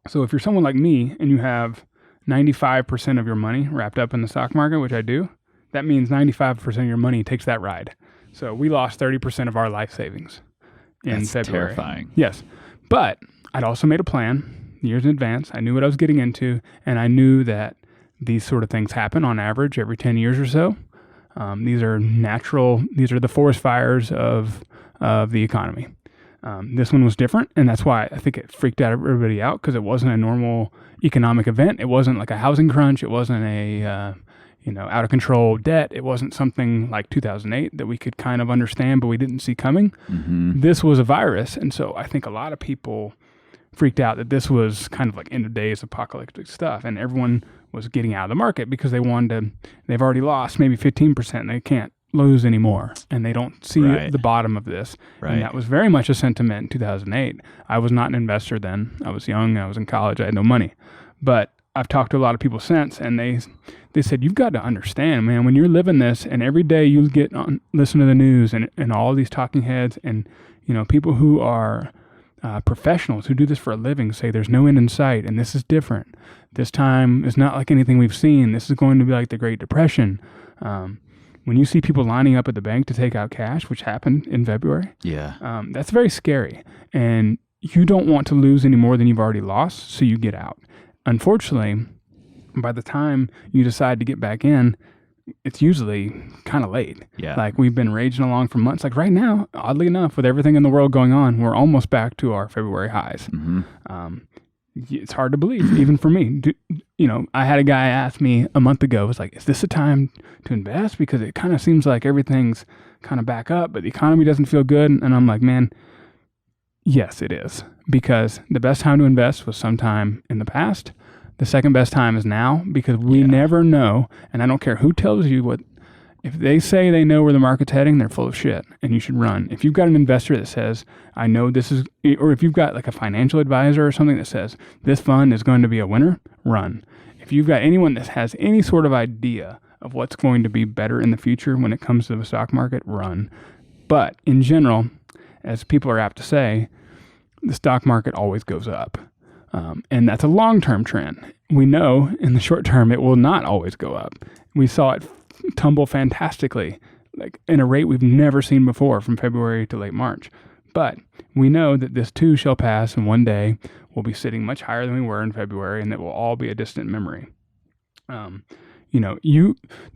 So if you're someone like me and you have 95% of your money wrapped up in the stock market, which I do, that means 95% of your money takes that ride. So we lost 30% of our life savings in That's February. Terrifying. Yes. But I'd also made a plan years in advance. I knew what I was getting into, and I knew that these sort of things happen on average every 10 years or so. These are the forest fires of the economy. This one was different, and that's why I think it freaked everybody out, because it wasn't a normal economic event. It wasn't like a housing crunch. It wasn't a out of control debt. It wasn't something like 2008 that we could kind of understand, but we didn't see coming. This was a virus, and so I think a lot of people freaked out that this was kind of like end of days apocalyptic stuff, and everyone was getting out of the market because they've already lost maybe 15%, and they can't lose anymore, and they don't see the bottom of this. And that was very much a sentiment in 2008. I was not an investor then. I was young. I was in college. I had no money. But I've talked to a lot of people since, and they said, you've got to understand, man, when you're living this, and every day you listen to the news and all these talking heads, and people who are professionals who do this for a living say there's no end in sight, and this is different. This time is not like anything we've seen. This is going to be like the Great Depression. When you see people lining up at the bank to take out cash, which happened in February, that's very scary. And you don't want to lose any more than you've already lost, so you get out. Unfortunately, by the time you decide to get back in, it's usually kind of late. Yeah. Like we've been raging along for months. Like right now, oddly enough, with everything in the world going on, we're almost back to our February highs. It's hard to believe, even for me. I had a guy ask me a month ago, was like, is this a time to invest? Because it kind of seems like everything's kind of back up, but the economy doesn't feel good. And I'm like, man, yes, it is. Because the best time to invest was sometime in the past. The second best time is now, because we never know. And I don't care who tells you what. If they say they know where the market's heading, they're full of shit, and you should run. If you've got an investor that says, I know this is, or if you've got like a financial advisor or something that says, this fund is going to be a winner, run. If you've got anyone that has any sort of idea of what's going to be better in the future when it comes to the stock market, run. But in general, as people are apt to say, the stock market always goes up. And that's a long-term trend. We know in the short term, it will not always go up. We saw it tumble fantastically, like in a rate we've never seen before from February to late March. But we know that this too shall pass, and one day we'll be sitting much higher than we were in February, and that will all be a distant memory. There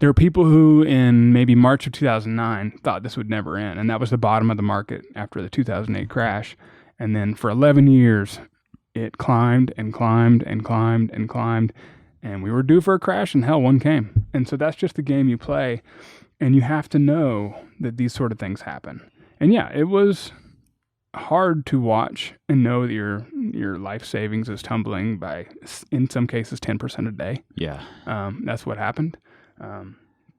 are people who in maybe March of 2009 thought this would never end, and that was the bottom of the market after the 2008 crash. And then for 11 years, it climbed and climbed and climbed and climbed, and we were due for a crash, and hell, one came. And so that's just the game you play, and you have to know that these sort of things happen. And yeah, it was hard to watch and know that your life savings is tumbling by, in some cases, 10% a day. Yeah. That's what happened.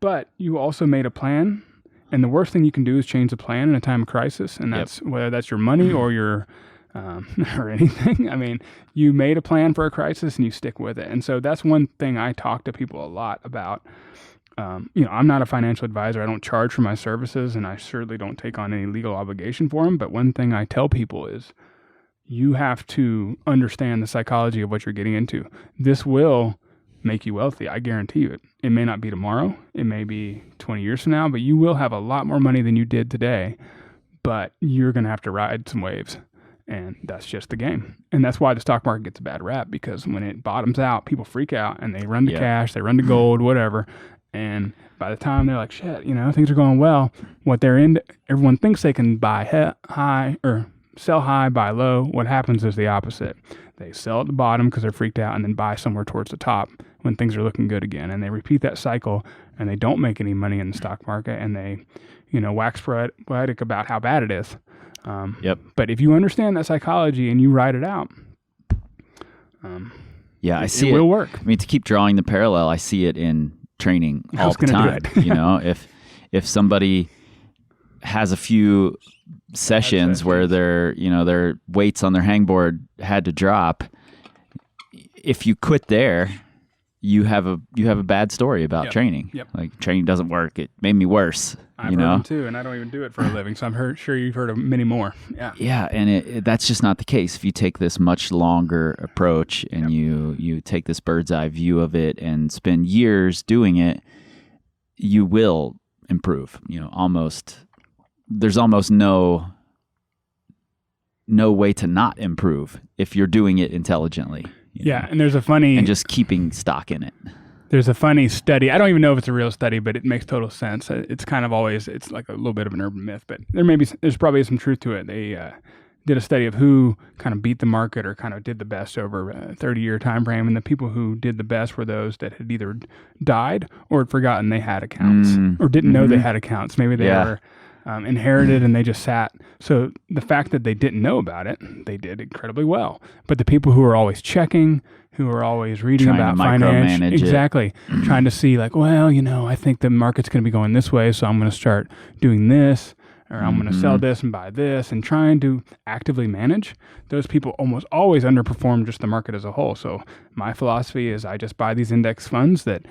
But you also made a plan, and the worst thing you can do is change the plan in a time of crisis, and that's whether that's your money or your or anything. I mean, you made a plan for a crisis and you stick with it. And so that's one thing I talk to people a lot about. I'm not a financial advisor. I don't charge for my services, and I certainly don't take on any legal obligation for them. But one thing I tell people is you have to understand the psychology of what you're getting into. This will make you wealthy. I guarantee you it. It may not be tomorrow. It may be 20 years from now, but you will have a lot more money than you did today. But you're going to have to ride some waves. And that's just the game. And that's why the stock market gets a bad rap, because when it bottoms out, people freak out and they run to cash, they run to gold, whatever. And by the time they're like, shit, things are going well, everyone thinks they can buy high or sell high, buy low. What happens is the opposite. They sell at the bottom because they're freaked out, and then buy somewhere towards the top when things are looking good again. And they repeat that cycle, and they don't make any money in the stock market, and they, wax poetic about how bad it is. But if you understand that psychology and you ride it out, I see it will work. I mean, to keep drawing the parallel, I see it in training all the time. If somebody has a few sessions where their weights on their hangboard had to drop, if you quit there, you have a bad story about training. Like, training doesn't work. It made me worse. I've heard them too, and I don't even do it for a living, so I'm sure you've heard of many more. Yeah, and that's just not the case. If you take this much longer approach and you take this bird's eye view of it and spend years doing it, you will improve. There's almost no way to not improve if you're doing it intelligently. And there's a funny... And just keeping stock in it. There's a funny study. I don't even know if it's a real study, but it makes total sense. It's kind of always, it's like a little bit of an urban myth, but there's probably some truth to it. They did a study of who kind of beat the market or kind of did the best over a 30-year time frame, and the people who did the best were those that had either died or had forgotten they had accounts or didn't know they had accounts. Maybe they were inherited and they just sat. So the fact that they didn't know about it, they did incredibly well. But the people who were always checking, who are always reading about finance, trying to see like, well, I think the market's going to be going this way, so I'm going to start doing this, or I'm going to sell this and buy this, and trying to actively manage, those people almost always underperform just the market as a whole. So my philosophy is I just buy these index funds that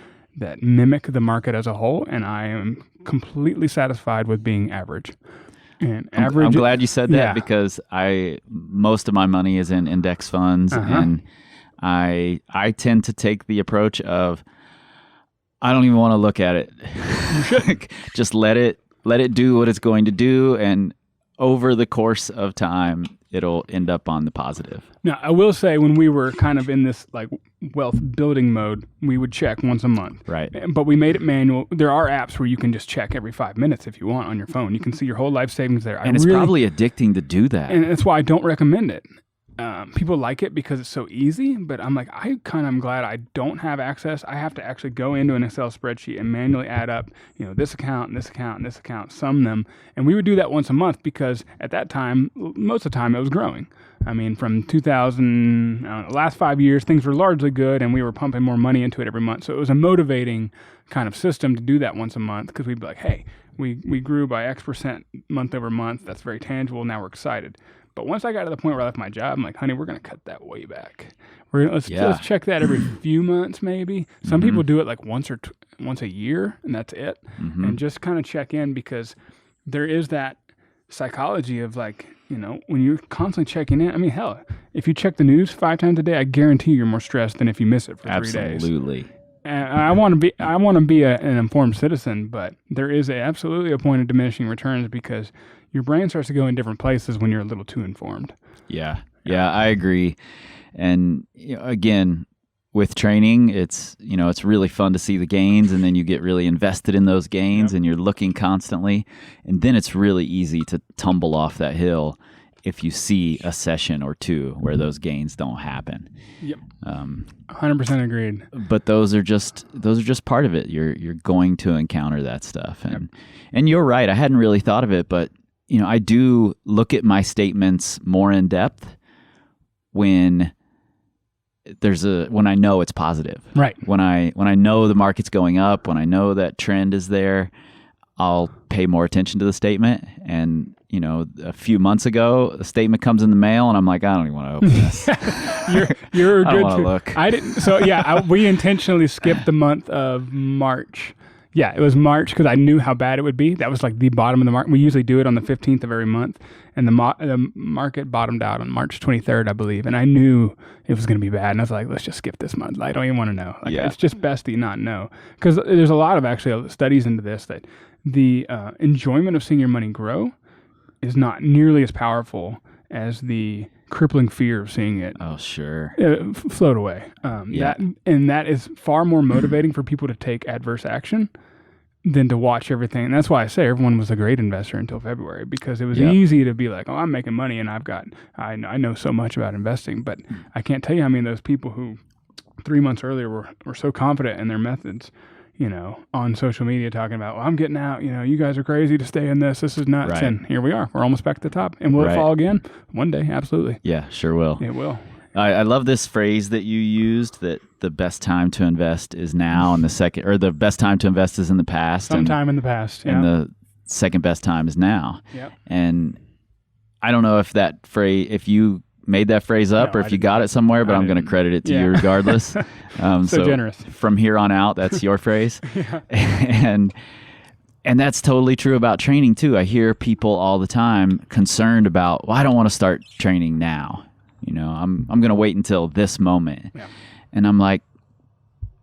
mimic the market as a whole, and I am completely satisfied with being average. And average. I'm glad you said that because most of my money is in index funds, and I tend to take the approach of I don't even want to look at it. You should just let it do what it's going to do, and over the course of time, it'll end up on the positive. Now, I will say when we were kind of in this like wealth building mode, we would check once a month. Right. But we made it manual. There are apps where you can just check every 5 minutes if you want on your phone. You can see your whole life savings there. And it's probably addicting to do that. And that's why I don't recommend it. People like it because it's so easy, but I'm like, I kind of am glad I don't have access. I have to actually go into an Excel spreadsheet and manually add up, this account and this account and this account, sum them. And we would do that once a month because at that time, most of the time it was growing. I mean, from 2000, last 5 years, things were largely good and we were pumping more money into it every month. So it was a motivating kind of system to do that once a month because we'd be like, hey, we grew by X percent month over month. That's very tangible. Now we're excited. But once I got to the point where I left my job, I'm like, honey, we're going to cut that way back. Let's check that every few months, maybe. Some people do it like once a year, and that's it. And just kind of check in because there is that psychology of like, when you're constantly checking in. I mean, hell, if you check the news 5 times a day, I guarantee you're more stressed than if you miss it for 3 days. Absolutely. And I want to be an informed citizen, but there is absolutely a point of diminishing returns because your brain starts to go in different places when you're a little too informed. Yeah, I agree. And again, with training, it's really fun to see the gains, and then you get really invested in those gains, and you're looking constantly, and then it's really easy to tumble off that hill if you see a session or two where those gains don't happen. Yep. 100% agreed. But those are just part of it. You're going to encounter that stuff, and you're right. I hadn't really thought of it, but I do look at my statements more in depth when I know it's positive. Right. When I know the market's going up, when I know that trend is there, I'll pay more attention to the statement. And a few months ago, a statement comes in the mail, and I'm like, I don't even want to open this. You're I good don't want to too. look. I didn't. So we intentionally skipped the month of March. Yeah, it was March because I knew how bad it would be. That was like the bottom of the market. We usually do it on the 15th of every month, and the market bottomed out on March 23rd, I believe. And I knew it was going to be bad, and I was like, let's just skip this month. I don't even want to know. It's just best that you not know because there's a lot of actually studies into this that the enjoyment of seeing your money grow is not nearly as powerful as the crippling fear of seeing it float away. That is far more motivating for people to take adverse action than to watch everything. And that's why I say everyone was a great investor until February because it was easy to be like, oh, I'm making money and I know so much about investing, but I can't tell you how many of those people who 3 months earlier were so confident in their methods, on social media talking about, well, I'm getting out, you guys are crazy to stay in this. This is nuts. Right. And here we are. We're almost back to the top. And will it fall again? One day, absolutely. Yeah, sure will. It will. I love this phrase that you used, that the best time to invest is now, and the best time to invest is in the past. Sometime in the past, and the second best time is now. Yep. And I don't know if you made that phrase up or if you got it somewhere, but I'm going to credit it to you regardless. So generous. From here on out, that's your phrase. And that's totally true about training too. I hear people all the time concerned about, well, I don't want to start training now. I'm going to wait until this moment. Yeah. And I'm like,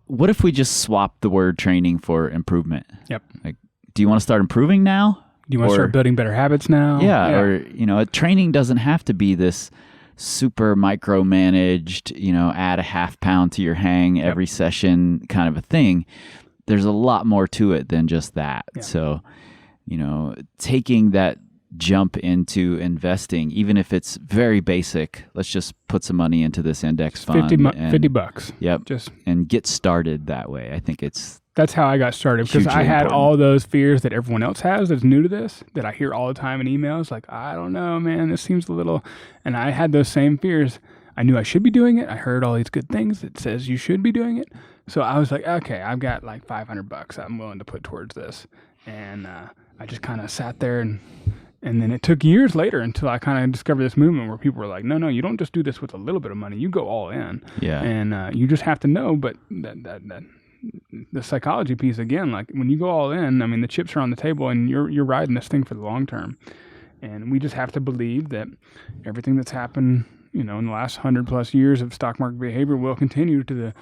what if we just swap the word training for improvement? Yep. Like, do you want to start improving now? Do you want to start building better habits now? Yeah. Or, training doesn't have to be this super micromanaged, add a half pound to your hang every session kind of a thing. There's a lot more to it than just that. Yeah. So, taking that jump into investing, even if it's very basic, let's just put some money into this index fund. $50. Yep. And get started that way. I think that's how I got started because I had all those fears that everyone else has that's new to this, that I hear all the time in emails. Like, I don't know, man, this seems a little, and I had those same fears. I knew I should be doing it. I heard all these good things that says you should be doing it. So I was like, okay, I've got like $500 I'm willing to put towards this. And I just kind of sat there and then it took years later until I kind of discovered this movement where people were like, no, you don't just do this with a little bit of money. You go all in. Yeah. And you just have to know, but that the psychology piece again, like when you go all in, I mean, the chips are on the table and you're riding this thing for the long term. And we just have to believe that everything that's happened in the last 100+ years of stock market behavior will continue to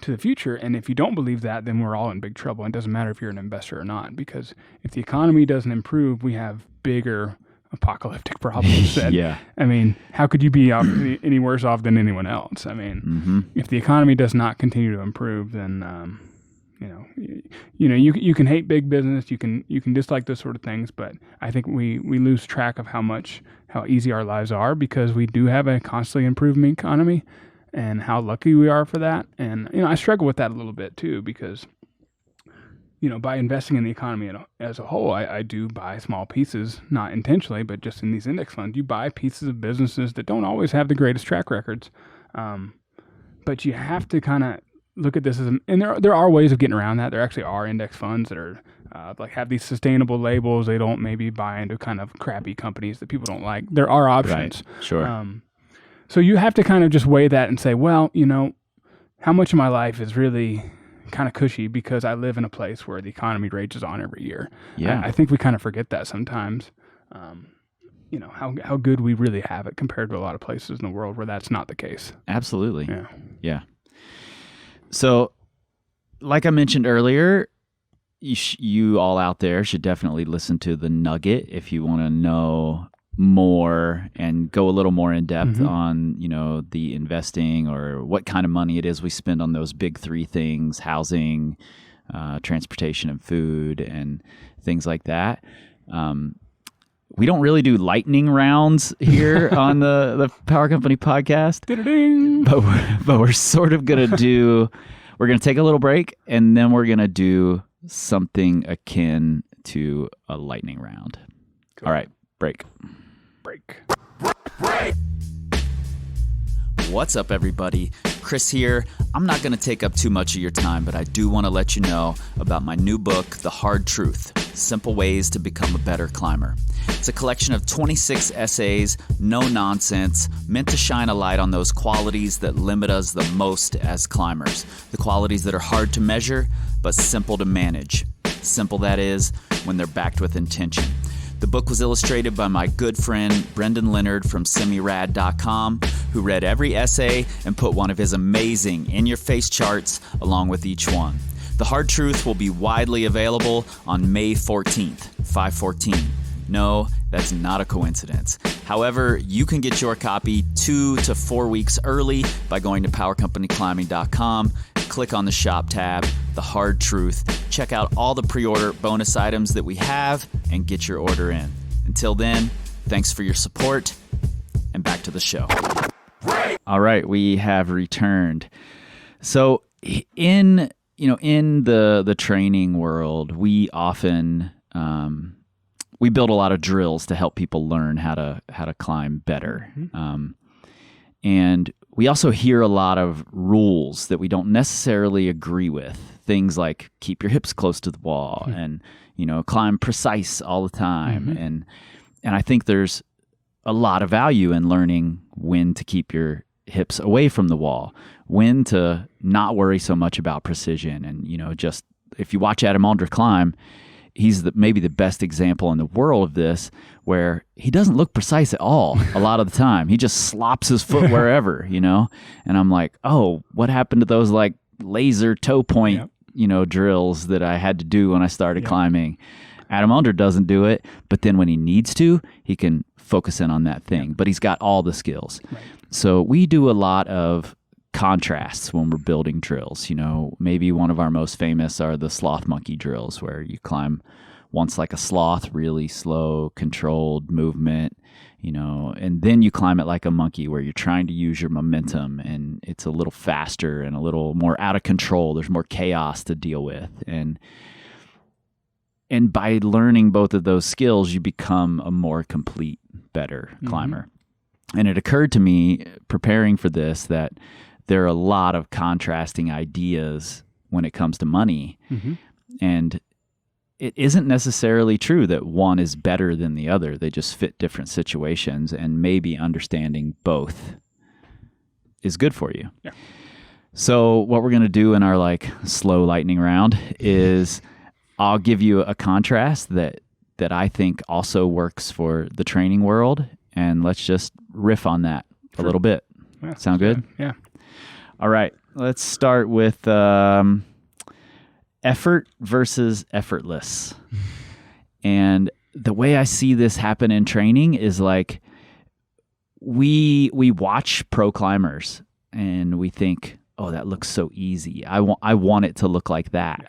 the future. And if you don't believe that, then we're all in big trouble. And it doesn't matter if you're an investor or not, because if the economy doesn't improve, we have bigger apocalyptic problems. I mean, how could you be any worse off than anyone else? I mean, if the economy does not continue to improve, then you can hate big business, you can dislike those sort of things, but I think we lose track of how easy our lives are because we do have a constantly improving economy, and how lucky we are for that. And I struggle with that a little bit too, because by investing in the economy as a whole, I do buy small pieces, not intentionally, but just in these index funds, you buy pieces of businesses that don't always have the greatest track records. But you have to kind of look at this and there are ways of getting around that. There actually are index funds that are have these sustainable labels. They don't maybe buy into kind of crappy companies that people don't like. There are options. Right. Sure. So you have to kind of just weigh that and say, well, how much of my life is really kind of cushy because I live in a place where the economy rages on every year. Yeah. I think we kind of forget that sometimes. How good we really have it compared to a lot of places in the world where that's not the case. Absolutely. Yeah. So, like I mentioned earlier, you all out there should definitely listen to the Nugget if you want to know more and go a little more in depth on, the investing or what kind of money it is we spend on those big three things: housing, transportation, and food, and things like that. We don't really do lightning rounds here on the Power Company podcast, but we're sort of going to we're going to take a little break, and then we're going to do something akin to a lightning round. Cool. All right, break. What's up, everybody? Chris here. I'm not going to take up too much of your time, but I do want to let you know about my new book, The Hard Truth: Simple Ways to Become a Better Climber. It's a collection of 26 essays, no nonsense, meant to shine a light on those qualities that limit us the most as climbers. The qualities that are hard to measure, but simple to manage. Simple, that is, when they're backed with intention. The book was illustrated by my good friend Brendan Leonard from semirad.com, who read every essay and put one of his amazing in-your-face charts along with each one. The Hard Truth will be widely available on May 14th, 5/14. No, that's not a coincidence. However, you can get your copy 2 to 4 weeks early by going to powercompanyclimbing.com, click on the shop tab, The Hard Truth, check out all the pre-order bonus items that we have, and get your order in. Until then, thanks for your support, and back to the show. All right, we have returned. So in the training world, we often we build a lot of drills to help people learn how to climb better. And we also hear a lot of rules that we don't necessarily agree with. Things like keep your hips close to the wall and, climb precise all the time. And I think there's a lot of value in learning when to keep your hips away from the wall, when to not worry so much about precision. And, just if you watch Adam Alder climb, he's maybe the best example in the world of this, where he doesn't look precise at all a lot of the time. He just slops his foot wherever, And I'm like, oh, what happened to those like laser toe point, drills that I had to do when I started climbing? Adam Alder doesn't do it, but then when he needs to, he can focus in on that thing. But he's got all the skills. Right. So we do a lot of contrasts when we're building drills. Maybe one of our most famous are the sloth monkey drills, where you climb once like a sloth, really slow, controlled movement, and then you climb it like a monkey, where you're trying to use your momentum, and it's a little faster and a little more out of control. There's more chaos to deal with. And by learning both of those skills, you become a more complete, better climber. And it occurred to me, preparing for this, that there are a lot of contrasting ideas when it comes to money. And it isn't necessarily true that one is better than the other. They just fit different situations, and maybe understanding both is good for you. Yeah. So what we're going to do in our slow lightning round is I'll give you a contrast that I think also works for the training world, and let's just riff on that a little bit. Yeah, Sound good? Yeah. All right. Let's start with effort versus effortless. And the way I see this happen in training is like we watch pro climbers and we think, oh, that looks so easy. I want it to look like that,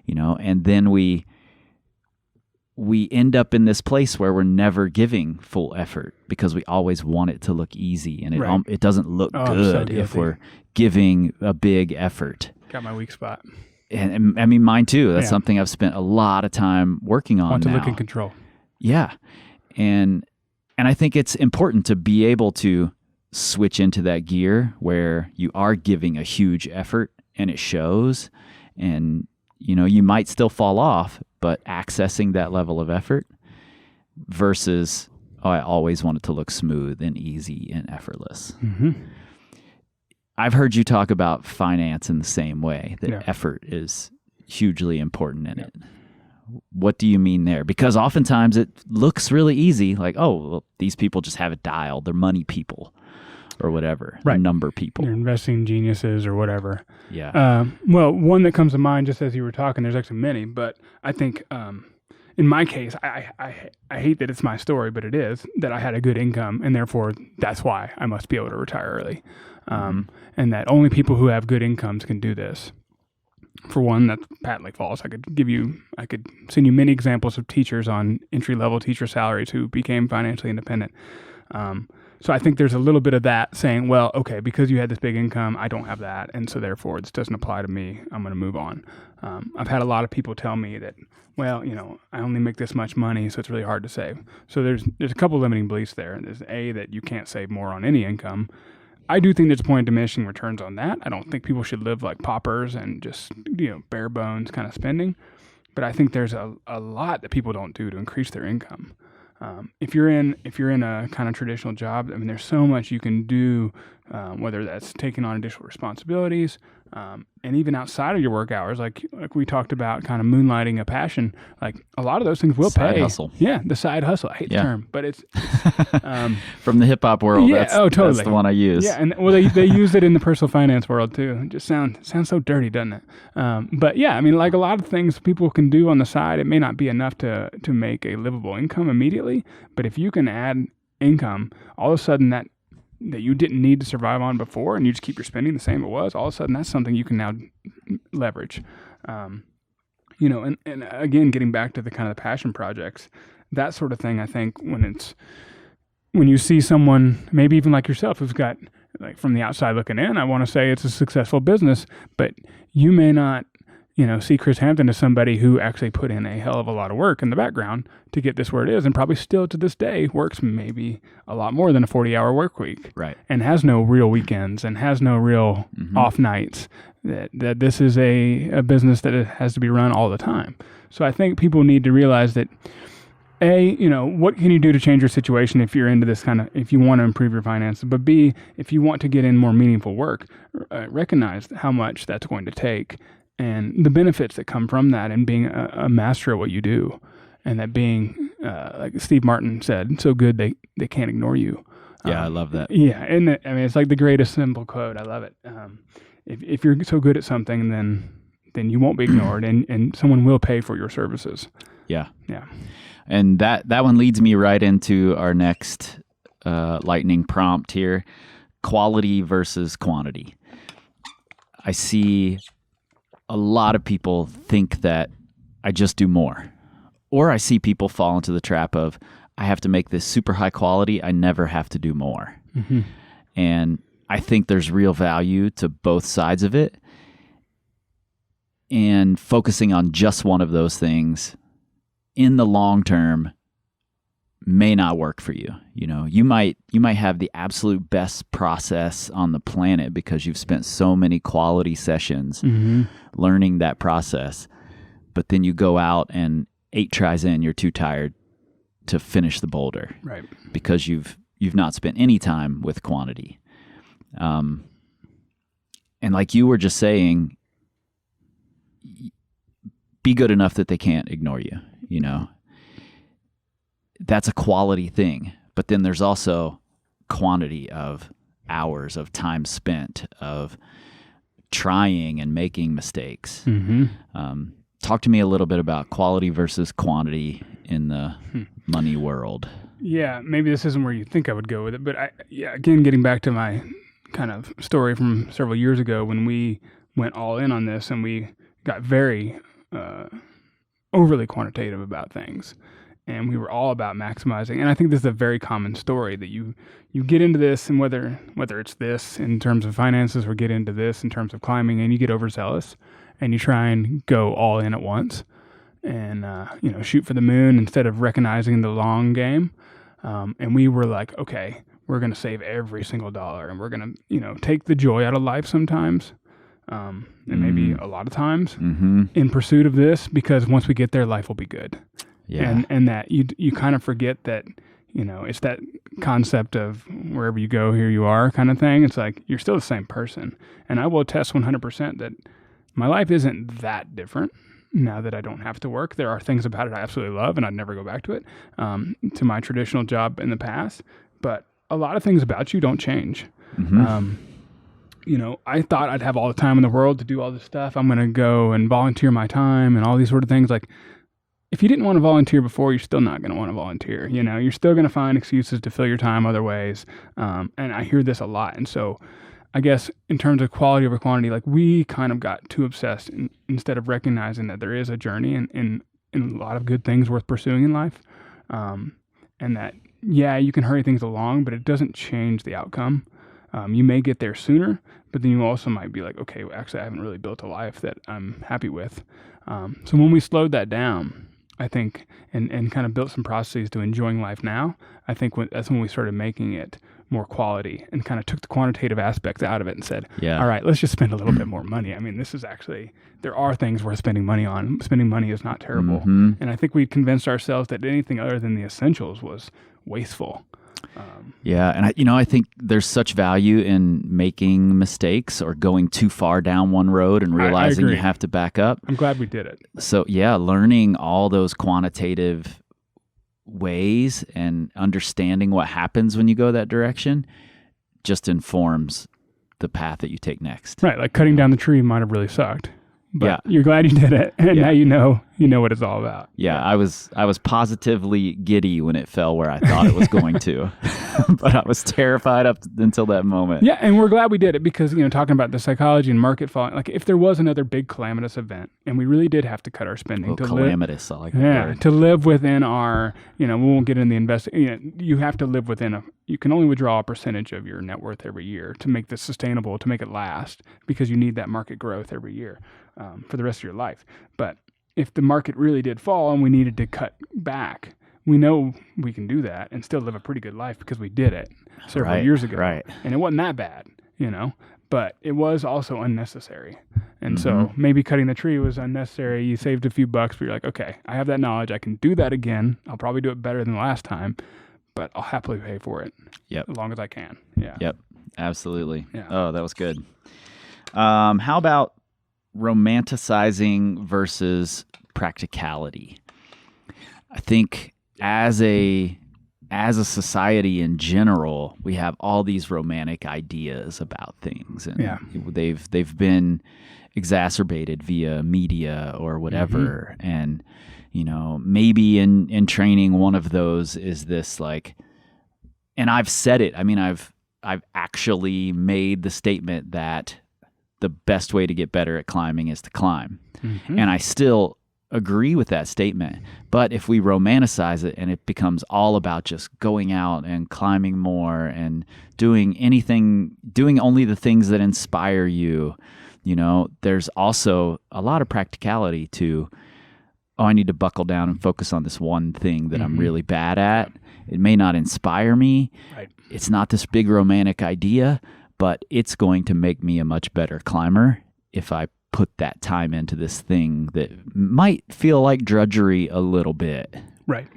and then we end up in this place where we're never giving full effort because we always want it to look easy, and it doesn't look good if we're giving a big effort. Got my weak spot. And I mean, mine too. That's something I've spent a lot of time working on. Want to now. look in control. Yeah. And I think it's important to be able to switch into that gear where you are giving a huge effort and it shows, and you might still fall off, but accessing that level of effort versus, I always want it to look smooth and easy and effortless. Mm-hmm. I've heard you talk about finance in the same way, that effort is hugely important in it. What do you mean there? Because oftentimes it looks really easy, like, oh, well, these people just have it dialed. They're money people or whatever, right. Number people. They're investing geniuses or whatever. Yeah. Well, one that comes to mind just as you were talking, there's actually many, but I think in my case, I hate that it's my story, but it is, that I had a good income, and therefore that's why I must be able to retire early. And that only people who have good incomes can do this. For one, that's patently false. I could send you many examples of teachers on entry-level teacher salaries who became financially independent. So I think there's a little bit of that saying, well, okay, because you had this big income, I don't have that, and so therefore this doesn't apply to me. I'm going to move on. I've had a lot of people tell me that, well, I only make this much money, so it's really hard to save. So there's a couple limiting beliefs there. There's that you can't save more on any income. I do think there's a point of diminishing returns on that. I don't think people should live like paupers and just, bare bones kind of spending. But I think there's a lot that people don't do to increase their income. If you're in a kind of traditional job, I mean, there's so much you can do, whether that's taking on additional responsibilities, and even outside of your work hours, like we talked about, kind of moonlighting a passion. Like a lot of those things will side pay. Hustle. Yeah, the side hustle. I hate the term, but it's from the hip hop world. Yeah, totally. That's the one I use. Yeah, and well, they use it in the personal finance world too. It just sounds so dirty, doesn't it? But yeah, I mean, like a lot of things people can do on the side, it may not be enough to make a livable income immediately, but if you can add income, all of a sudden that you didn't need to survive on before, and you just keep your spending the same it was, all of a sudden that's something you can now leverage. And again, getting back to the kind of the passion projects, that sort of thing, I think when you see someone, maybe even like yourself, who's got, like from the outside looking in, I want to say it's a successful business, but you may not, see Chris Hampton as somebody who actually put in a hell of a lot of work in the background to get this where it is, and probably still to this day works maybe a lot more than a 40-hour work week, right? And has no real weekends and has no real off nights. That this is a business that it has to be run all the time. So I think people need to realize that, what can you do to change your situation if you're into this if you want to improve your finances, but B, if you want to get in more meaningful work, recognize how much that's going to take and the benefits that come from that, and being a master at what you do, and that being, like Steve Martin said, so good they can't ignore you. Yeah, I love that. Yeah, and it's like the greatest simple quote. I love it. If you're so good at something, then you won't be ignored, and someone will pay for your services. Yeah. Yeah. And that one leads me right into our next lightning prompt here: quality versus quantity. I see a lot of people think that I just do more, or I see people fall into the trap of, I have to make this super high quality, I never have to do more. Mm-hmm. And I think there's real value to both sides of it, and focusing on just one of those things in the long term may not work for you. You might have the absolute best process on the planet because you've spent so many quality sessions learning that process, but then you go out and 8 tries in, you're too tired to finish the boulder, right? Because you've not spent any time with quantity. And like you were just saying, be good enough that they can't ignore you. That's a quality thing. But then there's also quantity of hours of time spent of trying and making mistakes. Talk to me a little bit about quality versus quantity in the money world. Yeah, maybe this isn't where you think I would go with it, but again, getting back to my kind of story from several years ago when we went all in on this and we got very overly quantitative about things, and we were all about maximizing. And I think this is a very common story that you get into this, and whether it's this in terms of finances or get into this in terms of climbing, and you get overzealous and you try and go all in at once and shoot for the moon instead of recognizing the long game. And we were like, okay, we're going to save every single dollar, and we're going to take the joy out of life sometimes, and maybe a lot of times in pursuit of this, because once we get there, life will be good. Yeah. And that you kind of forget that, it's that concept of wherever you go, here you are kind of thing. It's like, you're still the same person. And I will attest 100% that my life isn't that different now that I don't have to work. There are things about it I absolutely love, and I'd never go back to it, to my traditional job in the past. But a lot of things about you don't change. I thought I'd have all the time in the world to do all this stuff. I'm going to go and volunteer my time and all these sort of things. Like, if you didn't want to volunteer before, you're still not going to want to volunteer. You're still going to find excuses to fill your time other ways. And I hear this a lot. And so I guess in terms of quality over quantity, like, we kind of got too obsessed instead of recognizing that there is a journey and a lot of good things worth pursuing in life. And that, you can hurry things along, but it doesn't change the outcome. You may get there sooner, but then you also might be like, okay, well, actually, I haven't really built a life that I'm happy with. So when we slowed that down, I think, and kind of built some processes to enjoying life now, I think that's when we started making it more quality and kind of took the quantitative aspects out of it and said, all right, let's just spend a little bit more money. I mean, this is actually, there are things worth spending money on. Spending money is not terrible. And I think we convinced ourselves that anything other than the essentials was wasteful. And I think there's such value in making mistakes or going too far down one road and realizing you have to back up. I'm glad we did it. So learning all those quantitative ways and understanding what happens when you go that direction just informs the path that you take next. Right, like cutting down the tree might have really sucked. But you're glad you did it, and now you know what it's all about. Yeah, I was positively giddy when it fell where I thought it was going to, but I was terrified up until that moment. Yeah, and we're glad we did it because, talking about the psychology and market falling, like if there was another big calamitous event, and we really did have to cut our spending to calamitous, I like that word. To live within our, we won't get in the investing. You have to live within you can only withdraw a percentage of your net worth every year to make this sustainable, to make it last, because you need that market growth every year. For the rest of your life. But if the market really did fall and we needed to cut back, we know we can do that and still live a pretty good life because we did it several years ago. Right. And it wasn't that bad, but it was also unnecessary. And so maybe cutting the tree was unnecessary. You saved a few bucks, but you're like, okay, I have that knowledge. I can do that again. I'll probably do it better than the last time, but I'll happily pay for it. As long as I can. Yeah. Yep. Absolutely. Yeah. Oh, that was good. How about romanticizing versus practicality? I think as a society in general, we have all these romantic ideas about things, and they've been exacerbated via media or whatever. And maybe in training, one of those is this, like, and I've said it. I mean, I've actually made the statement that the best way to get better at climbing is to climb. And I still agree with that statement. But if we romanticize it and it becomes all about just going out and climbing more and doing only the things that inspire you, there's also a lot of practicality to, I need to buckle down and focus on this one thing that I'm really bad at. It may not inspire me. Right. It's not this big romantic idea, but it's going to make me a much better climber if I put that time into this thing that might feel like drudgery a little bit. Right.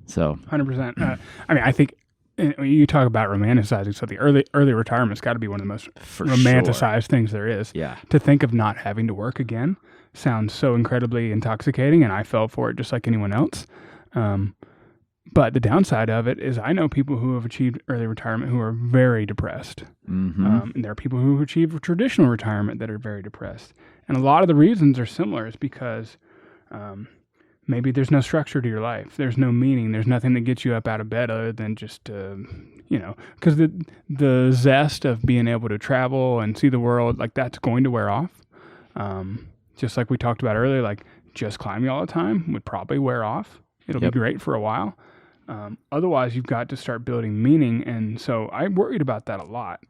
So 100%. I think when you talk about romanticizing, so the early retirement's got to be one of the most romanticized things there is. Yeah. To think of not having to work again sounds so incredibly intoxicating, and I fell for it just like anyone else. But the downside of it is I know people who have achieved early retirement who are very depressed. And there are people who achieve traditional retirement that are very depressed. And a lot of the reasons are similar. It's because maybe there's no structure to your life. There's no meaning. There's nothing that gets you up out of bed other than just, because the zest of being able to travel and see the world, like that's going to wear off. Just like we talked about earlier, like just climbing all the time would probably wear off. It'll be great for a while. Otherwise, you've got to start building meaning. And so I worried about that a lot.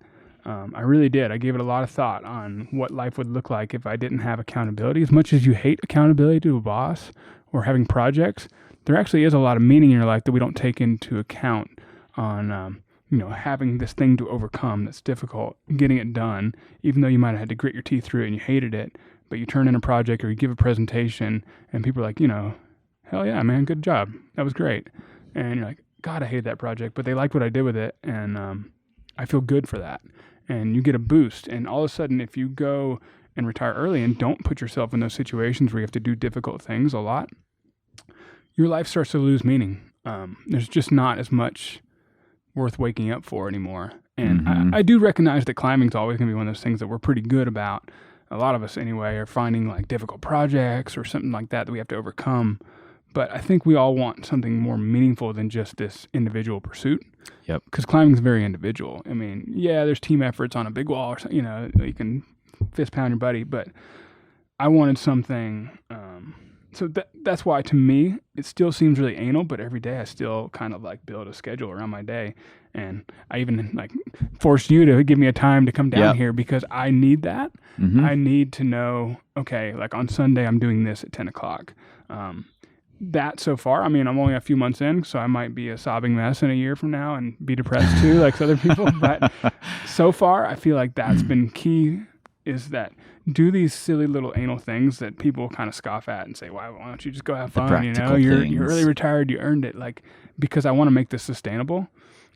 I really did. I gave it a lot of thought on what life would look like if I didn't have accountability. As much as you hate accountability to a boss or having projects, there actually is a lot of meaning in your life that we don't take into account on, having this thing to overcome that's difficult, getting it done, even though you might have had to grit your teeth through it and you hated it, but you turn in a project or you give a presentation and people are like, hell yeah, man, good job. That was great. And you're like, God, I hate that project, but they liked what I did with it. And I feel good for that. And you get a boost. And all of a sudden, if you go and retire early and don't put yourself in those situations where you have to do difficult things a lot, your life starts to lose meaning. There's just not as much worth waking up for anymore. And I do recognize that climbing is always going to be one of those things that we're pretty good about. A lot of us anyway are finding like difficult projects or something like that we have to overcome. But I think we all want something more meaningful than just this individual pursuit. Yep. Because climbing is very individual. I mean, yeah, there's team efforts on a big wall, or something, you can fist pound your buddy. But I wanted something. So that's why, to me, it still seems really anal. But every day, I still kind of like build a schedule around my day, and I even like forced you to give me a time to come down here because I need that. I need to know. Okay, like on Sunday, I'm doing this at 10 o'clock. That so far, I mean, I'm only a few months in, so I might be a sobbing mess in a year from now and be depressed too, like other people. But so far, I feel like that's been key, is that do these silly little anal things that people kind of scoff at and say, why don't you just go have fun? You're early retired, you earned it. Like, because I want to make this sustainable.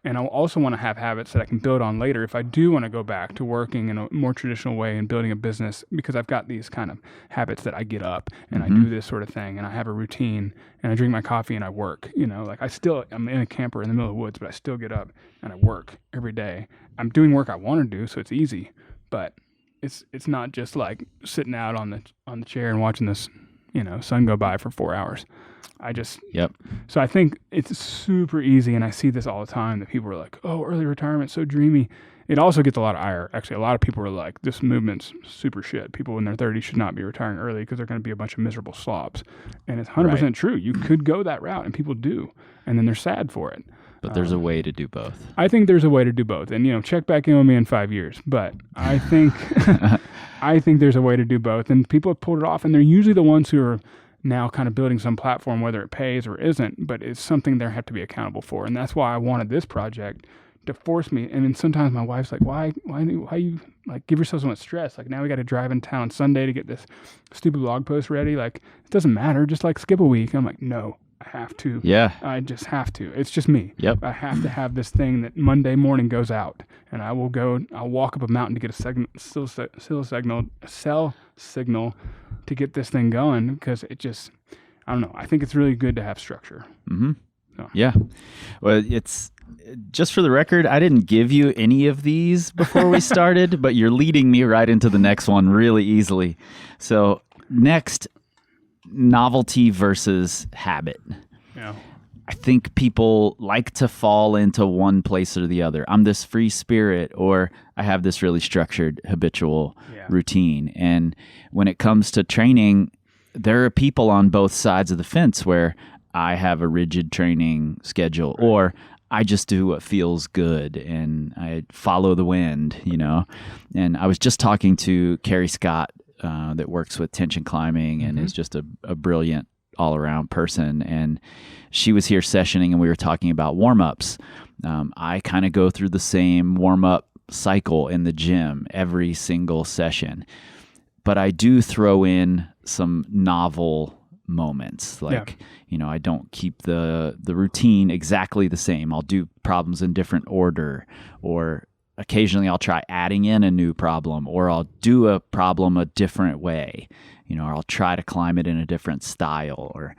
And I also want to have habits that I can build on later if I do want to go back to working in a more traditional way and building a business, because I've got these kind of habits that I get up and I do this sort of thing and I have a routine and I drink my coffee and I work, like I'm in a camper in the middle of the woods, but I still get up and I work every day. I'm doing work I want to do, so it's easy, but it's not just like sitting out on the chair and watching this, sun go by for 4 hours. So I think it's super easy, and I see this all the time, that people are like, oh, early retirement, so dreamy. It also gets a lot of ire. Actually, a lot of people are like, this movement's super shit. People in their 30s should not be retiring early because they're going to be a bunch of miserable slobs. And it's 100% true. You could go that route, and people do, and then they're sad for it. But there's a way to do both. I think there's a way to do both. And, check back in with me in 5 years. But I think I think there's a way to do both. And people have pulled it off, and they're usually the ones who are now kind of building some platform, whether it pays or isn't, but it's something they have to be accountable for. And that's why I wanted this project to force me. And then sometimes my wife's like, why you like give yourself so much stress? Like, now we got to drive in town on Sunday to get this stupid blog post ready. Like, it doesn't matter. Just like skip a week. And I'm like, no, I have to. Yeah. I just have to. It's just me. Yep. I have to have this thing that Monday morning goes out, and I'll walk up a mountain to get a cell signal to get this thing going, because it just, I don't know. I think it's really good to have structure. So. Yeah. Well, it's just for the record, I didn't give you any of these before we started, but you're leading me right into the next one really easily. So next, novelty versus habit. Yeah. I think people like to fall into one place or the other. I'm this free spirit, or I have this really structured habitual routine. And when it comes to training, there are people on both sides of the fence where I have a rigid training schedule, or I just do what feels good and I follow the wind, And I was just talking to Carrie Scott, that works with tension climbing and is just a brilliant all-around person. And she was here sessioning, and we were talking about warm-ups. I kind of go through the same warm-up cycle in the gym every single session, but I do throw in some novel moments. Like, I don't keep the routine exactly the same. I'll do problems in different order, or occasionally I'll try adding in a new problem, or I'll do a problem a different way, or I'll try to climb it in a different style. Or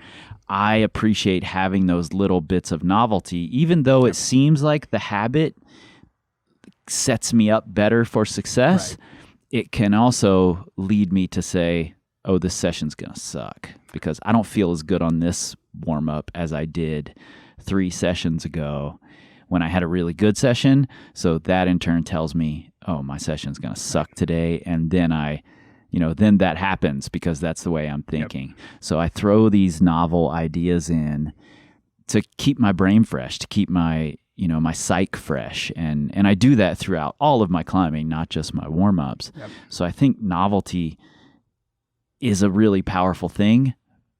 I appreciate having those little bits of novelty, even though it seems like the habit sets me up better for success. Right. It can also lead me to say, oh, this session's going to suck because I don't feel as good on this warm up as I did 3 sessions ago when I had a really good session. So that in turn tells me, oh, my session's going to suck today. And then then that happens because that's the way I'm thinking. Yep. So I throw these novel ideas in to keep my brain fresh, to keep my psyche fresh. And I do that throughout all of my climbing, not just my warm-ups. Yep. So I think novelty is a really powerful thing,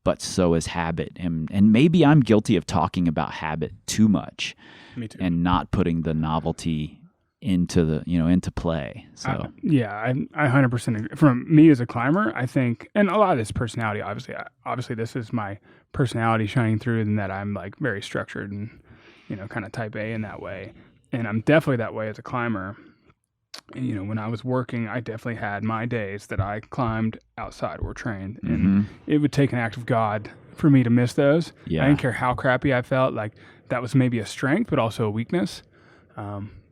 but so is habit. And maybe I'm guilty of talking about habit too much. Me too. And not putting the novelty into play. So I 100% agree. From me as a climber, I think, and a lot of this personality, obviously this is my personality shining through, in that I'm like very structured and kind of type A in that way. And I'm definitely that way as a climber. And, when I was working, I definitely had my days that I climbed outside or trained, and it would take an act of God for me to miss those. Yeah. I didn't care how crappy I felt. Like, that was maybe a strength, but also a weakness,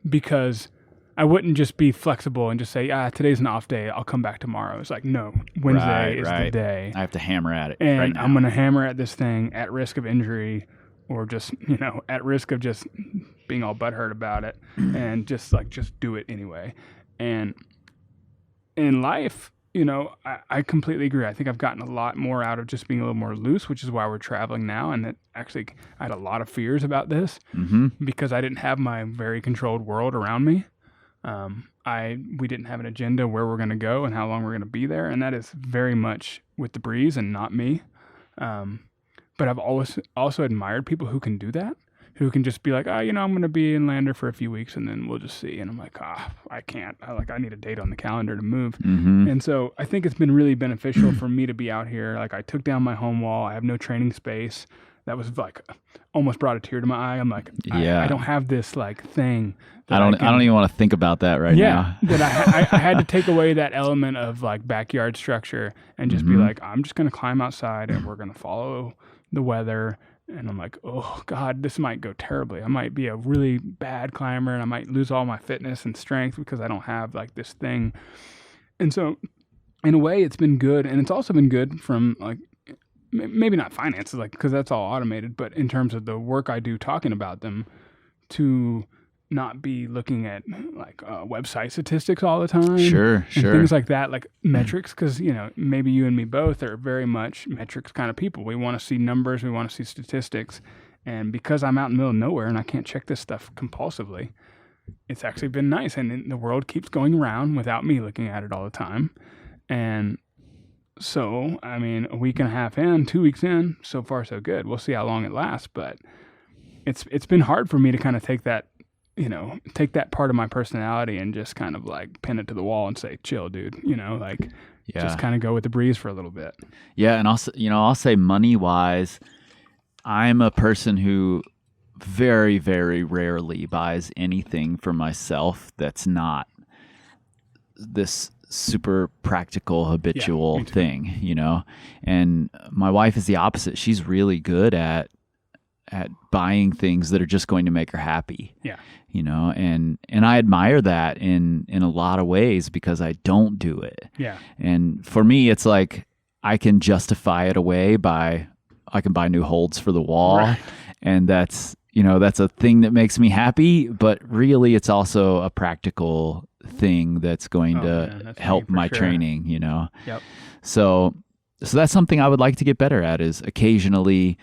because I wouldn't just be flexible and just say, today's an off day, I'll come back tomorrow. It's like, no, Wednesday is the day. I have to hammer at it and right now. I'm going to hammer at this thing at risk of injury, or just, at risk of just being all butthurt about it, and just do it anyway. And in life, I completely agree. I think I've gotten a lot more out of just being a little more loose, which is why we're traveling now. And that actually, I had a lot of fears about this because I didn't have my very controlled world around me. We didn't have an agenda where we're going to go and how long we're going to be there. And that is very much with the breeze and not me. But I've always also admired people who can do that, who can just be like, I'm going to be in Lander for a few weeks and then we'll just see. And I'm like, I can't. I need a date on the calendar to move. And so I think it's been really beneficial for me to be out here. Like, I took down my home wall. I have no training space. That was like almost brought a tear to my eye. I'm like, I don't have this like thing. I don't even want to think about that right now. That I had to take away that element of like backyard structure and just be like, I'm just going to climb outside and we're going to follow the weather. And I'm like, oh God, this might go terribly. I might be a really bad climber and I might lose all my fitness and strength because I don't have like this thing. And so in a way it's been good. And it's also been good from like, maybe not finances, like, because that's all automated, but in terms of the work I do talking about them, to not be looking at like website statistics all the time. Sure. And things like that, like metrics, because, maybe you and me both are very much metrics kind of people. We want to see numbers. We want to see statistics. And because I'm out in the middle of nowhere and I can't check this stuff compulsively, it's actually been nice. And the world keeps going around without me looking at it all the time. And so, I mean, a week and a half in, 2 weeks in, so far so good. We'll see how long it lasts, but it's been hard for me to kind of take that part of my personality and just kind of like pin it to the wall and say, chill, dude, just kind of go with the breeze for a little bit. Yeah. And also, I'll say money wise, I'm a person who very, very rarely buys anything for myself that's not this super practical, habitual thing, and my wife is the opposite. She's really good at buying things that are just going to make her happy. Yeah. And I admire that in a lot of ways because I don't do it. Yeah. And for me, it's like I can justify it away by I can buy new holds for the wall. Right. And that's a thing that makes me happy, but really it's also a practical thing that's going to help my training, Yep. So that's something I would like to get better at, is occasionally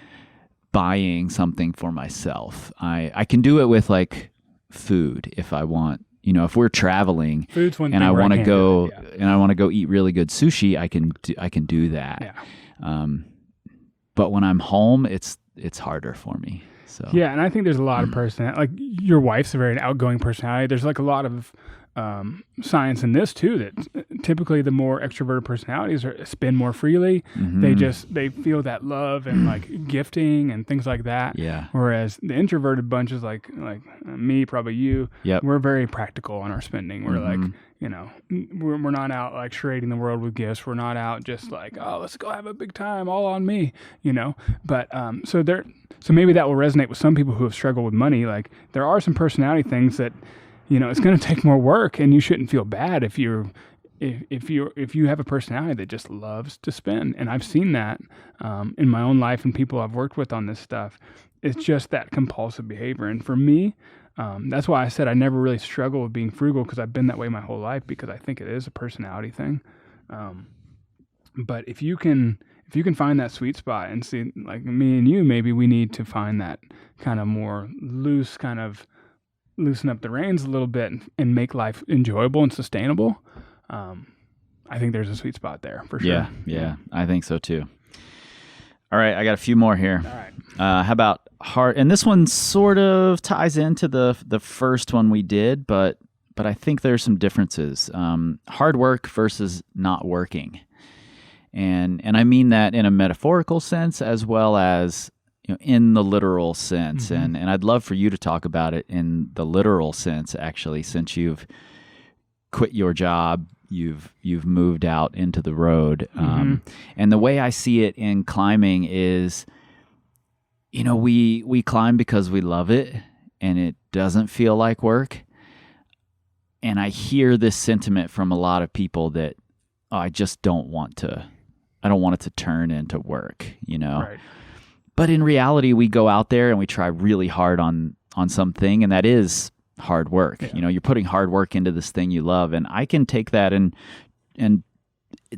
buying something for myself. I can do it with like food if I want. If we're traveling and I want to go and I want to go eat really good sushi, I can do that. Yeah. But when I'm home, it's harder for me. So yeah, and I think there's a lot of personality. Like, your wife's a very outgoing personality. There's like a lot of science in this too, that typically the more extroverted personalities spend more freely. Mm-hmm. They feel that love and like gifting and things like that. Yeah. Whereas the introverted bunches like me, probably you, Yep. we're very practical on our spending. We're Mhm. like, we're not out like charading the world with gifts. We're not out just like, oh, let's go have a big time, all on me, But so maybe that will resonate with some people who have struggled with money. Like there are some personality things that, it's going to take more work, and you shouldn't feel bad if you have a personality that just loves to spend. And I've seen that in my own life and people I've worked with on this stuff. It's just that compulsive behavior. And for me, that's why I said I never really struggle with being frugal, because I've been that way my whole life, because I think it is a personality thing. But if you can find that sweet spot and see, like me and you, maybe we need to find that kind of more loose, kind of loosen up the reins a little bit and make life enjoyable and sustainable. I think there's a sweet spot there for sure. Yeah, I think so too. All right, I got a few more here. All right. How about hard? And this one sort of ties into the first one we did, but I think there's some differences. Hard work versus not working, and I mean that in a metaphorical sense as well as in the literal sense. Mm-hmm. And I'd love for you to talk about it in the literal sense, actually, since you've quit your job. You've moved out into the road. And the way I see it in climbing is, we climb because we love it and it doesn't feel like work. And I hear this sentiment from a lot of people that, I just don't want it to turn into work, Right. But in reality, we go out there and we try really hard on something, and that is hard work. Yeah. You're putting hard work into this thing you love, and I can take that and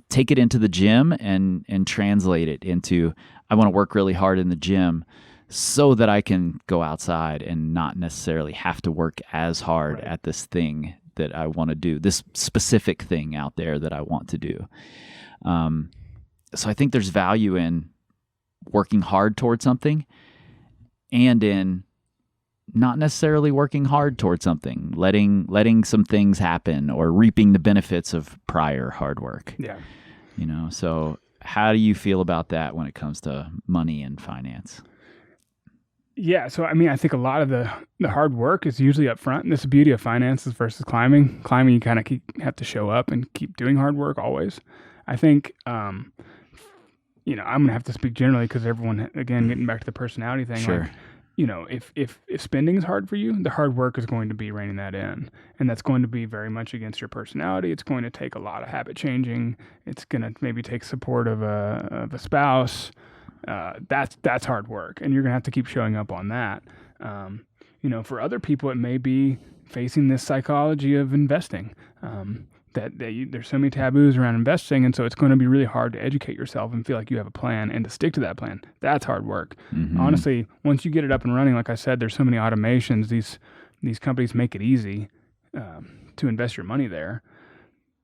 take it into the gym and translate it into, I want to work really hard in the gym so that I can go outside and not necessarily have to work as hard Right. at this thing that I want to do, this specific thing out there that I want to do. So I think there's value in working hard towards something and in not necessarily working hard towards something, letting some things happen or reaping the benefits of prior hard work. Yeah. So how do you feel about that when it comes to money and finance? Yeah. So, I think a lot of the hard work is usually up front. And this is the beauty of finances versus climbing. Climbing, you kind of have to show up and keep doing hard work always. I think, I'm going to have to speak generally because everyone, again, getting back to the personality thing. Sure. Like, if spending is hard for you, the hard work is going to be reining that in. And that's going to be very much against your personality. It's going to take a lot of habit changing. It's going to maybe take support of a spouse. That's hard work. And you're going to have to keep showing up on that. For other people, it may be facing this psychology of investing. There's so many taboos around investing, and so it's going to be really hard to educate yourself and feel like you have a plan and to stick to that plan. That's hard work. Mm-hmm. Honestly, once you get it up and running, like I said, there's so many automations. These companies make it easy to invest your money there.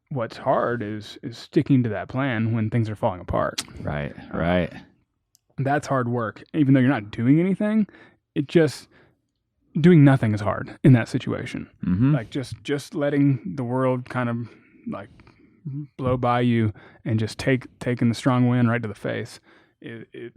What's hard is sticking to that plan when things are falling apart. Right. That's hard work. Even though you're not doing anything, doing nothing is hard in that situation. Mm-hmm. Like just letting the world kind of like blow by you and just taking the strong wind right to the face.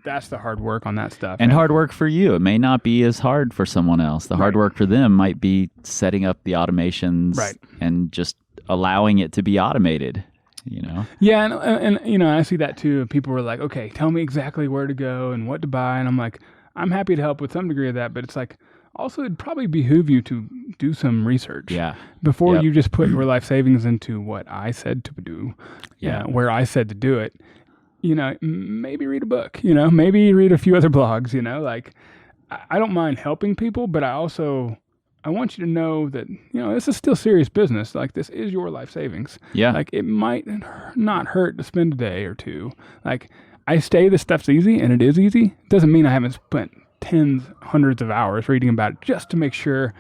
That's the hard work on that stuff. And hard work for you. It may not be as hard for someone else. The hard Right. work for them might be setting up the automations Right. and just allowing it to be automated. Yeah, and I see that too. People were like, okay, tell me exactly where to go and what to buy. And I'm like, I'm happy to help with some degree of that, but it's like, also, it'd probably behoove you to do some research. Yeah. Before Yep. you just put your life savings into what I said to do. Yeah. Where I said to do it. Maybe read a book, maybe read a few other blogs, like I don't mind helping people, but I want you to know that, this is still serious business. Like this is your life savings. Yeah. Like it might not hurt to spend a day or two. Like I say this stuff's easy and it is easy. Doesn't mean I haven't spent tens, hundreds of hours reading about it just to make sure,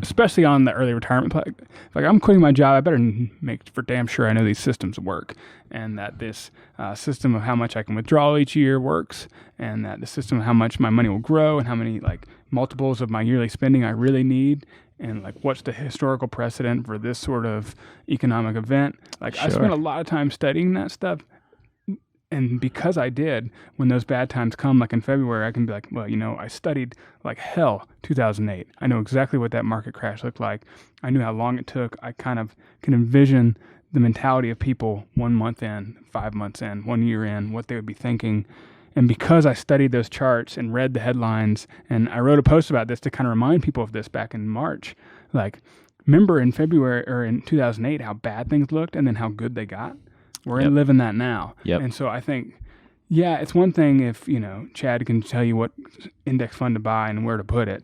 especially on the early retirement plan. Like I'm quitting my job, I better make for damn sure I know these systems work, and that this system of how much I can withdraw each year works, and that the system of how much my money will grow and how many like multiples of my yearly spending I really need, and like what's the historical precedent for this sort of economic event. Like I spent a lot of time studying that stuff. And because I did, when those bad times come, like in February, I can be like, well, I studied like hell 2008. I know exactly what that market crash looked like. I knew how long it took. I kind of can envision the mentality of people 1 month in, 5 months in, 1 year in, what they would be thinking. And because I studied those charts and read the headlines, and I wrote a post about this to kind of remind people of this back in March, like, remember in February or in 2008 how bad things looked and then how good they got? We're living that now. And so I think, it's one thing if, Chad can tell you what index fund to buy and where to put it.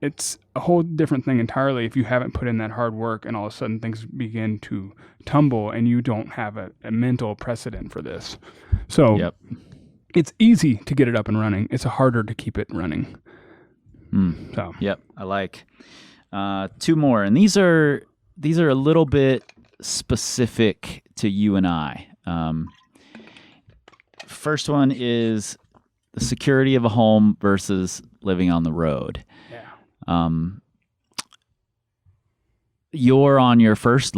It's a whole different thing entirely if you haven't put in that hard work and all of a sudden things begin to tumble and you don't have a mental precedent for this. So it's easy to get it up and running. It's harder to keep it running. So I like 2 more. And these are a little bit specific to you and I. First one is the security of a home versus living on the road. You're on your first,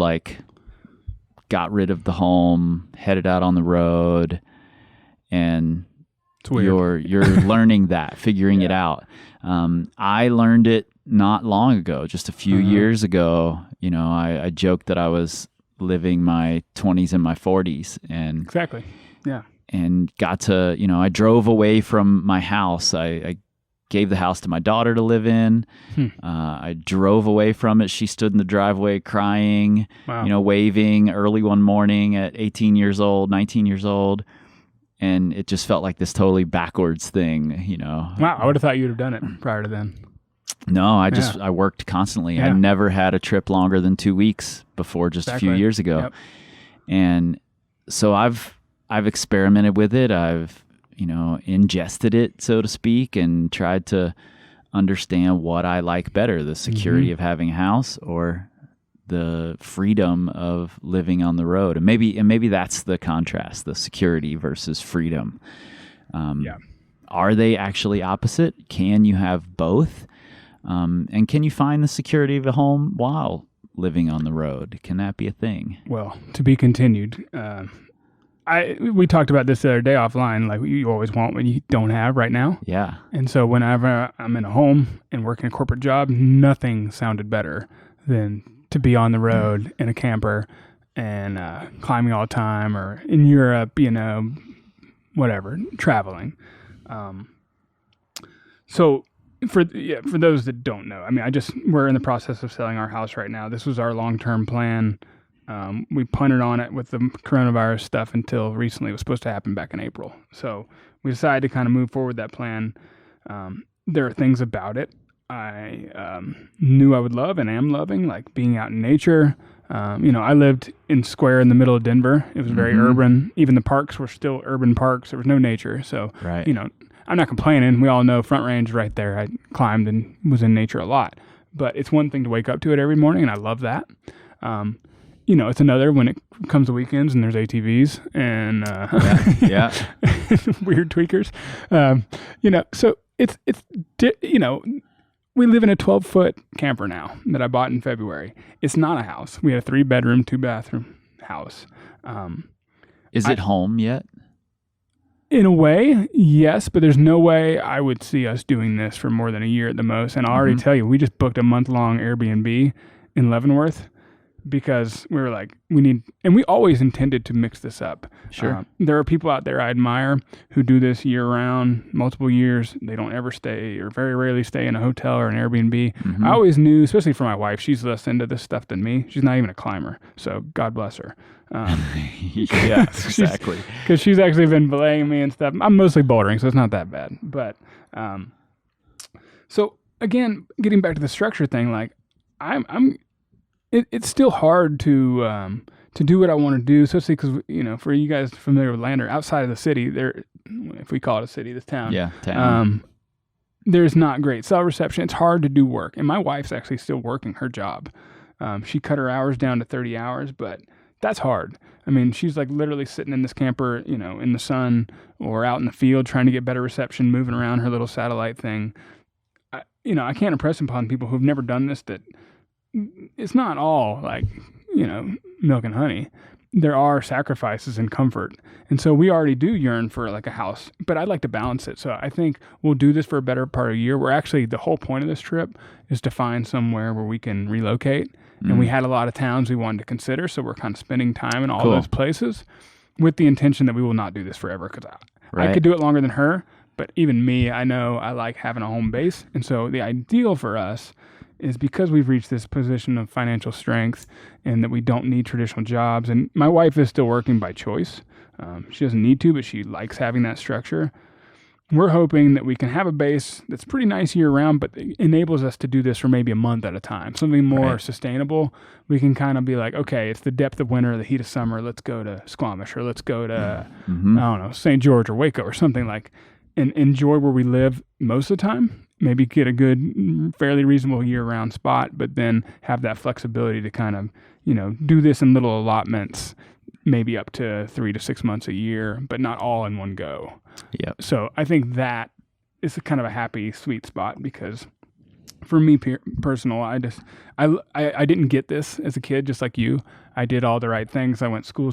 got rid of the home, headed out on the road, and you're learning that, figuring it out. I learned it not long ago, just a few years ago. I joked that I was living my 20s and my 40s, and and got to, I drove away from my house. I gave the house to my daughter to live in. I drove away from it. She stood in the driveway crying, waving early one morning at 18 years old, 19 years old. And it just felt like this totally backwards thing, Wow, I would have thought you'd have done it prior to then. No, I worked constantly. I never had a trip longer than 2 weeks before just a few years ago. And so I've experimented with it. I've, ingested it, so to speak, and tried to understand what I like better, the security of having a house or the freedom of living on the road. And maybe that's the contrast, the security versus freedom. Are they actually opposite? Can you have both? And can you find the security of a home while living on the road? Can that be a thing? Well, to be continued. We talked about this the other day offline, like you always want what you don't have right now. Yeah. And so whenever I'm in a home and working a corporate job, nothing sounded better than to be on the road in a camper and climbing all the time, or in Europe, whatever, traveling. So for those that don't know, we're in the process of selling our house right now. This was our long-term plan. We punted on it with the coronavirus stuff until recently. It was supposed to happen back in April. So we decided to kind of move forward that plan. There are things about it I knew I would love and am loving, like being out in nature. I lived in Square in the middle of Denver. It was very urban. Even the parks were still urban parks. There was no nature. So, I'm not complaining. We all know Front Range right there. I climbed and was in nature a lot. But it's one thing to wake up to it every morning, and I love that. It's another when it comes to weekends and there's ATVs and weird tweakers. So we live in a 12-foot camper now that I bought in February. It's not a house. We have a 3-bedroom, 2-bathroom house. Is it home yet? In a way, yes, but there's no way I would see us doing this for more than a year at the most. And I'll already tell you, we just booked a month-long Airbnb in Leavenworth because we were like, and we always intended to mix this up. Sure. There are people out there I admire who do this year-round, multiple years. They don't ever stay or very rarely stay in a hotel or an Airbnb. I always knew, especially for my wife, she's less into this stuff than me. She's not even a climber, so God bless her. Yeah, exactly. Because she's actually been belaying me and stuff. I'm mostly bouldering, so it's not that bad. But so again, getting back to the structure thing, like it's still hard to do what I want to do, especially because for you guys familiar with Lander, outside of the city, there, if we call it a city, this town, town. there's not great cell reception. It's hard to do work. And my wife's actually still working her job. She cut her hours down to 30 hours, but that's hard. I mean, she's like literally sitting in this camper, in the sun or out in the field trying to get better reception, moving around her little satellite thing. I can't impress upon people who've never done this that it's not all like, milk and honey. There are sacrifices and comfort. And so we already do yearn for like a house, but I'd like to balance it. So I think we'll do this for a better part of a year. We're actually, the whole point of this trip is to find somewhere where we can relocate. And we had a lot of towns we wanted to consider. So we're kind of spending time in all those places with the intention that we will not do this forever, because I could do it longer than her. But even me, I know I like having a home base. And so the ideal for us is, because we've reached this position of financial strength and that we don't need traditional jobs. And my wife is still working by choice. She doesn't need to, but she likes having that structure. We're hoping that we can have a base that's pretty nice year round, but enables us to do this for maybe a month at a time. Something more sustainable. We can kind of be like, okay, it's the depth of winter, the heat of summer. Let's go to Squamish, or let's go to, I don't know, St. George or Waco or something like, and enjoy where we live most of the time. Maybe get a good, fairly reasonable year-round spot, but then have that flexibility to kind of, do this in little allotments, maybe up to 3 to 6 months a year, but not all in one go. Yep. So I think that is a kind of a happy, sweet spot, because for me personal, I didn't get this as a kid, just like you. I did all the right things. I went school,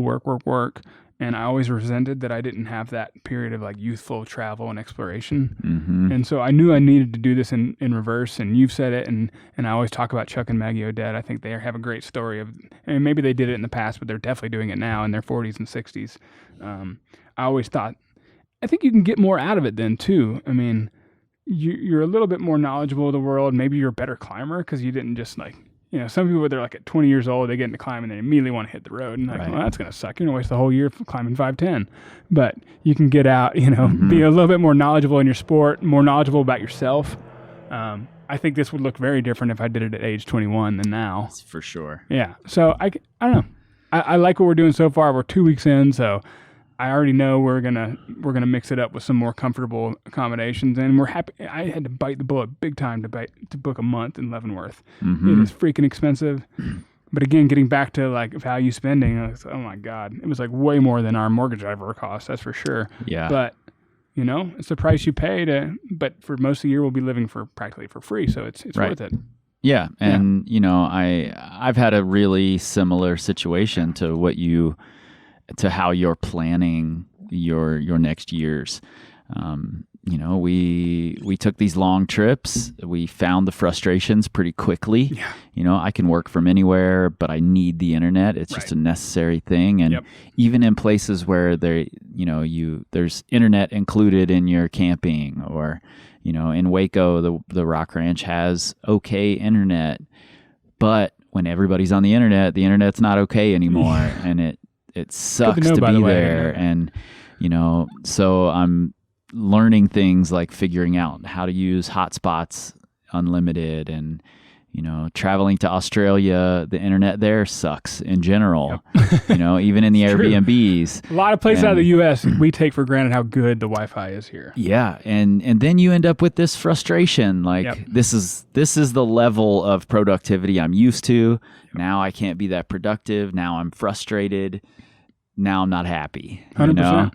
work. And I always resented that I didn't have that period of like youthful travel and exploration. Mm-hmm. And so I knew I needed to do this in reverse. And you've said it. And I always talk about Chuck and Maggie Odette. I think they have a great story of, and maybe they did it in the past, but they're definitely doing it now in their 40s and 60s. I always thought, I think you can get more out of it then too. I mean, you're a little bit more knowledgeable of the world. Maybe you're a better climber because you didn't just like, some people, they're like at 20 years old, they get into climbing and they immediately want to hit the road. And like, well, that's going to suck. You're going to waste the whole year climbing 510. But you can get out, be a little bit more knowledgeable in your sport, more knowledgeable about yourself. I think this would look very different if I did it at age 21 than now. That's for sure. Yeah. So I don't know. I like what we're doing so far. We're 2 weeks in, so I already know we're gonna mix it up with some more comfortable accommodations, and we're happy. I had to bite the bullet big time to book a month in Leavenworth. It is freaking expensive, but again, getting back to like value spending, oh my God, it was like way more than our mortgage ever cost. That's for sure. Yeah. But it's the price you pay but for most of the year we'll be living practically for free, so it's worth it. Yeah, and I've had a really similar situation to how you're planning your next years. We took these long trips. We found the frustrations pretty quickly. Yeah. I can work from anywhere, but I need the internet. It's just a necessary thing. And even in places where there's internet included in your camping, or in Waco, the Rock Ranch has okay internet, but when everybody's on the internet's not okay anymore, and it sucks to be there. And, so I'm learning things like figuring out how to use hotspots unlimited, and, traveling to Australia, the internet there sucks in general, even in the Airbnbs. A lot of places out of the U.S., we take for granted how good the Wi-Fi is here. Yeah. And then you end up with this frustration. Like this is the level of productivity I'm used to. Now I can't be that productive. Now I'm frustrated. Now I'm not happy, 100%.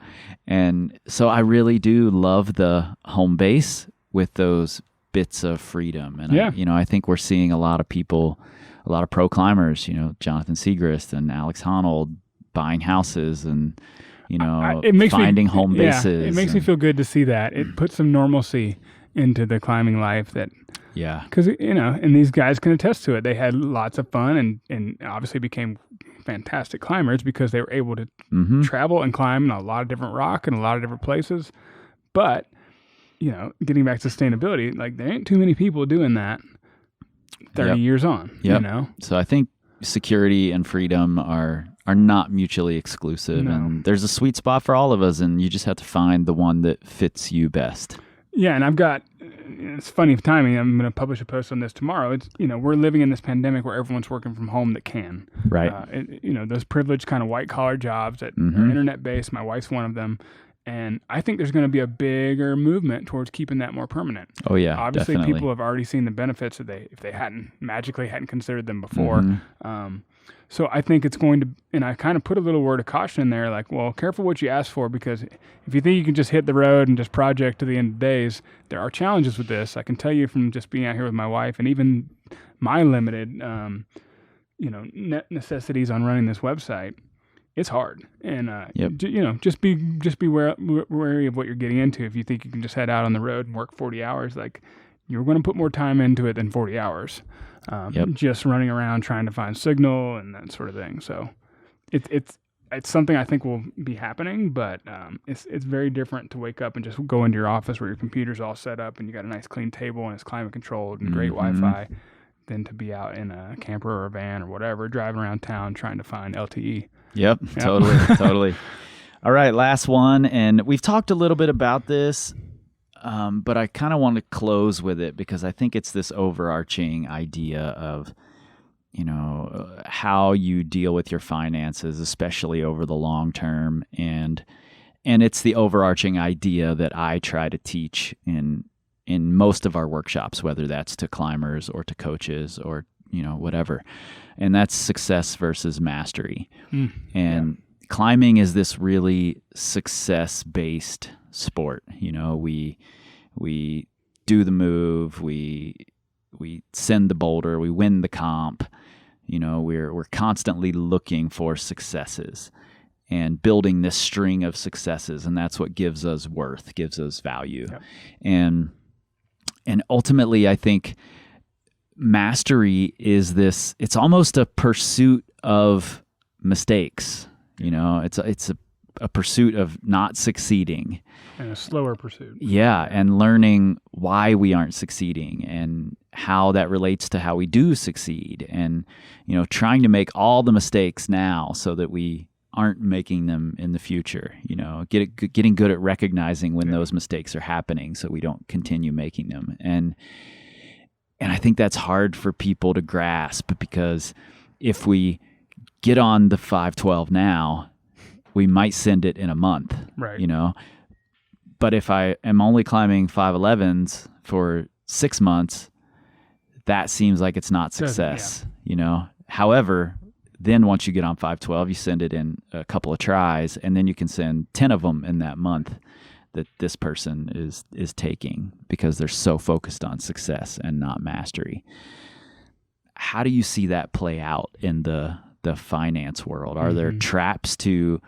And so I really do love the home base with those bits of freedom. And I think we're seeing a lot of people, a lot of pro climbers, Jonathan Segrist and Alex Honnold buying houses and, finding home bases. It makes me feel good to see that. It puts some normalcy into the climbing life because, and these guys can attest to it. They had lots of fun and obviously became fantastic climbers because they were able to travel and climb in a lot of different rock and a lot of different places. But, getting back to sustainability, like there ain't too many people doing that 30 years on, So I think security and freedom are not mutually exclusive, and there's a sweet spot for all of us, and you just have to find the one that fits you best. Yeah, and it's funny timing. I'm going to publish a post on this tomorrow. It's, we're living in this pandemic where everyone's working from home that can. Right. Those privileged kind of white collar jobs that are internet based. My wife's one of them. And I think there's going to be a bigger movement towards keeping that more permanent. Oh yeah, Obviously, definitely. people have already seen the benefits if they hadn't considered them before. Mm-hmm. So I think it's going to, and I kind of put a little word of caution in there, like, well, careful what you ask for, because if you think you can just hit the road and just project to the end of days, there are challenges with this. I can tell you from just being out here with my wife and even my limited, necessities on running this website. It's hard, and just be wary of what you're getting into. If you think you can just head out on the road and work 40 hours, like, you're going to put more time into it than 40 hours. Just running around trying to find signal and that sort of thing. So it's something I think will be happening, but it's very different to wake up and just go into your office where your computer's all set up and you got a nice clean table and it's climate controlled and great Wi-Fi, than to be out in a camper or a van or whatever, driving around town trying to find LTE. Yep. Totally. All right, last one, and we've talked a little bit about this. But I kind of want to close with it because I think it's this overarching idea of, how you deal with your finances, especially over the long term. And it's the overarching idea that I try to teach in most of our workshops, whether that's to climbers or to coaches or, whatever. And that's success versus mastery. Climbing is this really success-based sport. We do the move, we send the boulder, we win the comp. We're constantly looking for successes and building this string of successes, and that's what gives us worth, gives us value. Yep. And ultimately, I think mastery is this. It's almost a pursuit of mistakes. It's a pursuit of not succeeding. And a slower pursuit. Yeah, and learning why we aren't succeeding and how that relates to how we do succeed, and trying to make all the mistakes now so that we aren't making them in the future. Getting good at recognizing when those mistakes are happening so we don't continue making them. And I think that's hard for people to grasp, because if we get on the 512 now, we might send it in a month, right? But if I am only climbing 511s for 6 months, that seems like it's not success, However, then once you get on 512, you send it in a couple of tries, and then you can send 10 of them in that month that this person is taking, because they're so focused on success and not mastery. How do you see that play out in the finance world? Are there traps to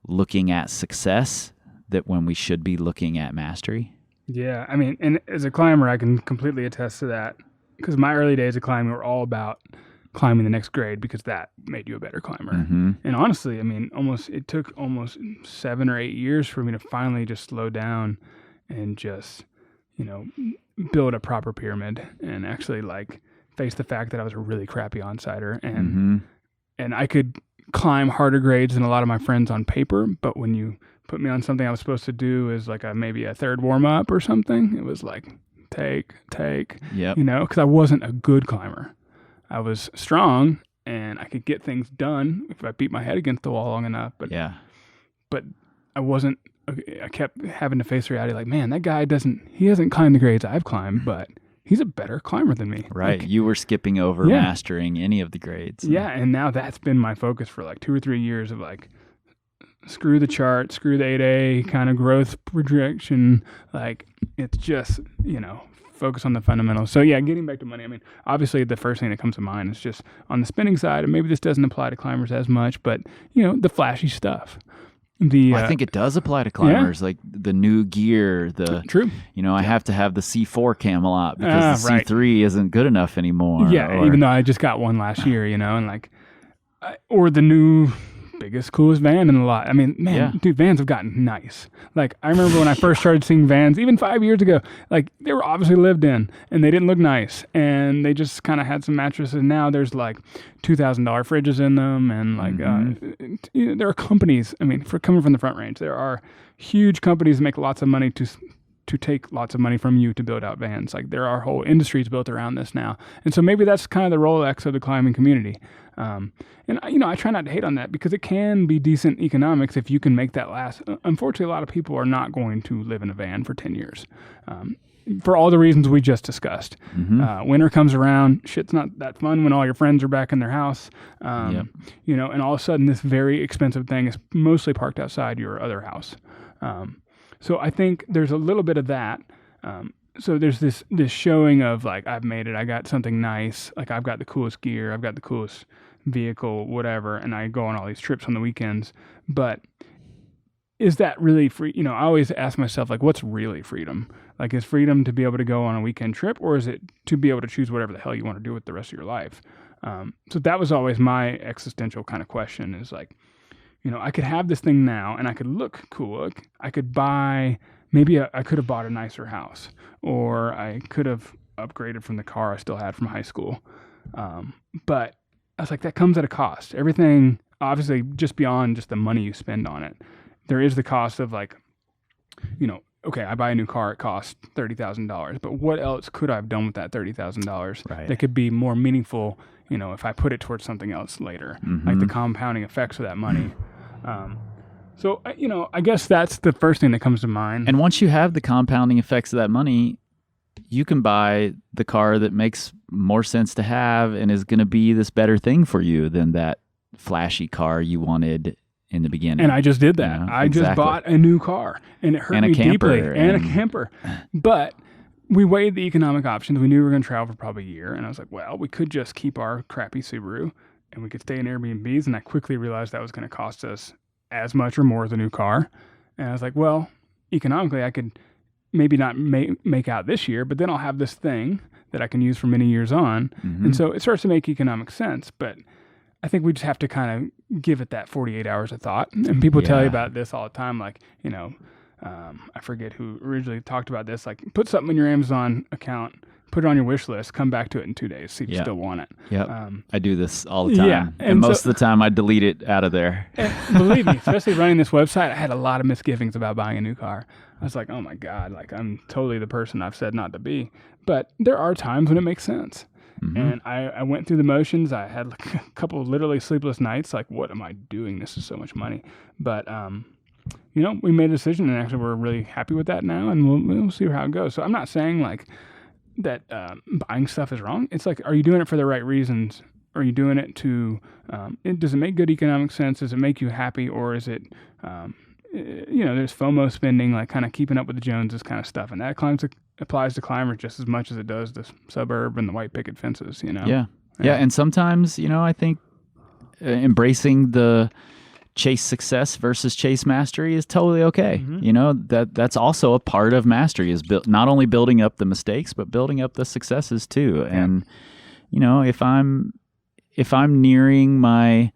looking at success that when we should be looking at mastery? Yeah, I mean, and as a climber, I can completely attest to that, because my early days of climbing were all about climbing the next grade, because that made you a better climber. And honestly, I mean, it took almost 7 or 8 years for me to finally just slow down and just, build a proper pyramid and actually face the fact that I was a really crappy onsider, and I could climb harder grades than a lot of my friends on paper, but when you put me on something I was supposed to do as maybe a third warm up or something, it was take, because I wasn't a good climber. I was strong and I could get things done if I beat my head against the wall long enough, but I wasn't. I kept having to face reality, man, that guy he hasn't climbed the grades I've climbed, but he's a better climber than me. Right. You were skipping over mastering any of the grades. Yeah. And now that's been my focus for 2 or 3 years of screw the chart, screw the 8A kind of growth projection. It's just, focus on the fundamentals. So yeah, getting back to money. I mean, obviously the first thing that comes to mind is just on the spinning side, and maybe this doesn't apply to climbers as much, but the flashy stuff. I think it does apply to climbers, like the new gear, True. I have to have the C4 Camelot because the C3 isn't good enough anymore. Yeah, even though I just got one last year, and or the new biggest, coolest van in the lot. I mean, man, dude, vans have gotten nice. I remember when I first started seeing vans, even 5 years ago, they were obviously lived in and they didn't look nice, and they just kind of had some mattresses. Now there's $2,000 fridges in them, and there are companies. I mean, for coming from the Front Range, there are huge companies that make lots of money to to take lots of money from you to build out vans. Like there are whole industries built around this now. And so maybe that's kind of the Rolex of the climbing community. And I try not to hate on that because it can be decent economics if you can make that last. Unfortunately, a lot of people are not going to live in a van for 10 years. For all the reasons we just discussed. Winter comes around, shit's not that fun when all your friends are back in their house. And all of a sudden this very expensive thing is mostly parked outside your other house. So I think there's a little bit of that. So there's this showing of like, I've made it, I got something nice, like I've got the coolest gear, I've got the coolest vehicle, whatever, and I go on all these trips on the weekends. But is that really free? I always ask myself, like, what's really freedom? Like, is freedom to be able to go on a weekend trip, or is it to be able to choose whatever the hell you want to do with the rest of your life? So that was always my existential kind of question is like, I could have this thing now and I could look cool. I could buy, maybe I could have bought a nicer house, or I could have upgraded from the car I still had from high school. But I was like, that comes at a cost. Everything, obviously, just beyond just the money you spend on it. There is the cost of like, okay, I buy a new car, it costs $30,000, but what else could I have done with that $30,000 that could be more meaningful, if I put it towards something else later, like the compounding effects of that money. So, I guess that's the first thing that comes to mind. And once you have the compounding effects of that money, you can buy the car that makes more sense to have and is going to be this better thing for you than that flashy car you wanted in the beginning. And I just did that. I just bought a new car, and it hurt me deeply. And a camper. But we weighed the economic options. We knew we were going to travel for probably a year. And I was like, well, we could just keep our crappy Subaru and we could stay in Airbnbs. And I quickly realized that was going to cost us as much or more as a new car. And I was like, well, economically, I could maybe not make out this year, but then I'll have this thing that I can use for many years on. And so it starts to make economic sense. But I think we just have to kind of give it that 48 hours of thought. And people tell you about this all the time, like, I forget who originally talked about this, like put something in your Amazon account, put it on your wish list, come back to it in 2 days, see if you still want it. I do this all the time. Yeah. And most of the time I delete it out of there. Believe me, especially running this website, I had a lot of misgivings about buying a new car. I was like, oh my God, like I'm totally the person I've said not to be. But there are times when it makes sense. And I went through the motions. I had like a couple of literally sleepless nights. Like, what am I doing? This is so much money. But, we made a decision, and actually we're really happy with that now, and we'll see how it goes. So I'm not saying like that buying stuff is wrong. It's like, are you doing it for the right reasons? Are you doing it to, does it make good economic sense? Does it make you happy? Or is it, there's FOMO spending, like kind of keeping up with the Joneses kind of stuff. And that applies to climbers just as much as it does the suburb and the white picket fences, Yeah. And sometimes, I think embracing the chase success versus chase mastery is totally okay. That's also a part of mastery, is not only building up the mistakes, but building up the successes too. And, if I'm nearing my,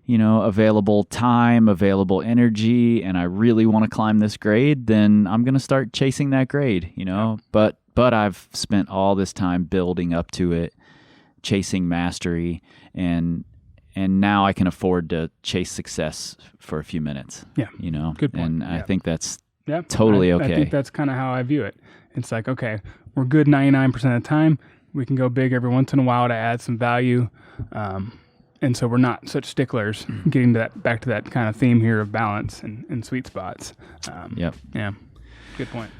available time, available energy, and I really want to climb this grade, then I'm going to start chasing that grade, but I've spent all this time building up to it, chasing mastery, and now I can afford to chase success for a few minutes. Good point. And I think that's totally okay. I think that's kind of how I view it. It's like, okay, we're good 99% of the time. We can go big every once in a while to add some value. And so we're not such sticklers, getting to back to that kind of theme here of balance and sweet spots. Yeah. Good point.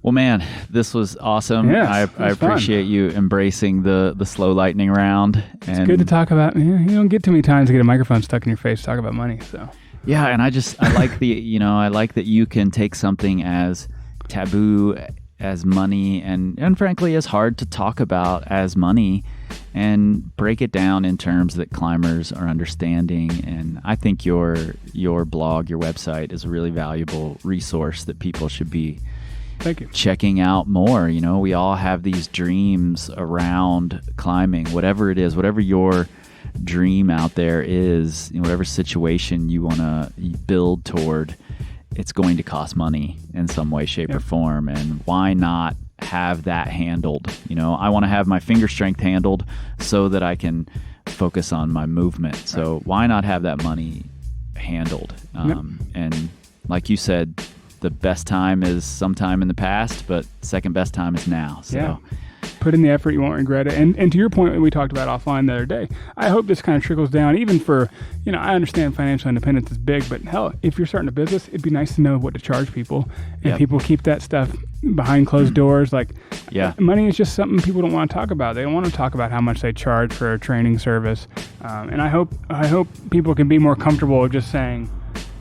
Well, man, this was awesome. Yes, I appreciate you embracing the slow lightning round. It's good to talk about. You don't get too many times to get a microphone stuck in your face to talk about money. So yeah, and I like I like that you can take something as taboo as money and frankly as hard to talk about as money and break it down in terms that climbers are understanding. And I think your blog, your website is a really valuable resource that people should be checking out more. We all have these dreams around climbing, whatever it is, whatever your dream out there is, whatever situation you want to build toward, it's going to cost money in some way, shape, or form. And why not have that handled? I want to have my finger strength handled so that I can focus on my movement. So why not have that money handled? And like you said, the best time is sometime in the past, but second best time is now. So. Yeah. Put in the effort, you won't regret it. And to your point, we talked about offline the other day, I hope this kind of trickles down even for, I understand financial independence is big, but hell, if you're starting a business, it'd be nice to know what to charge people. And people keep that stuff behind closed doors. Like, money is just something people don't want to talk about. They don't want to talk about how much they charge for a training service. And I hope people can be more comfortable just saying,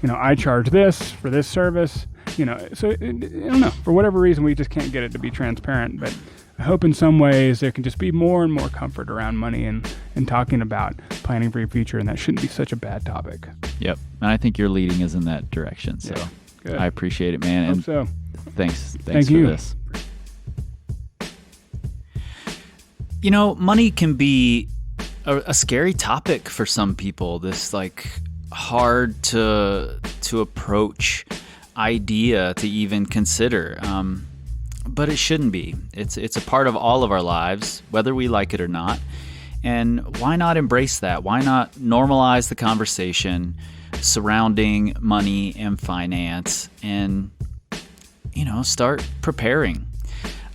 I charge this for this service. So I don't know, for whatever reason, we just can't get it to be transparent. But I hope in some ways there can just be more and more comfort around money and talking about planning for your future, and that shouldn't be such a bad topic. Yep. And I think your leading is in that direction. So good. I appreciate it, man. Hope so. Thanks Thank for you. this. Money can be a scary topic for some people. This hard to approach idea to even consider. But it shouldn't be. It's a part of all of our lives, whether we like it or not. And why not embrace that? Why not normalize the conversation surrounding money and finance and, start preparing?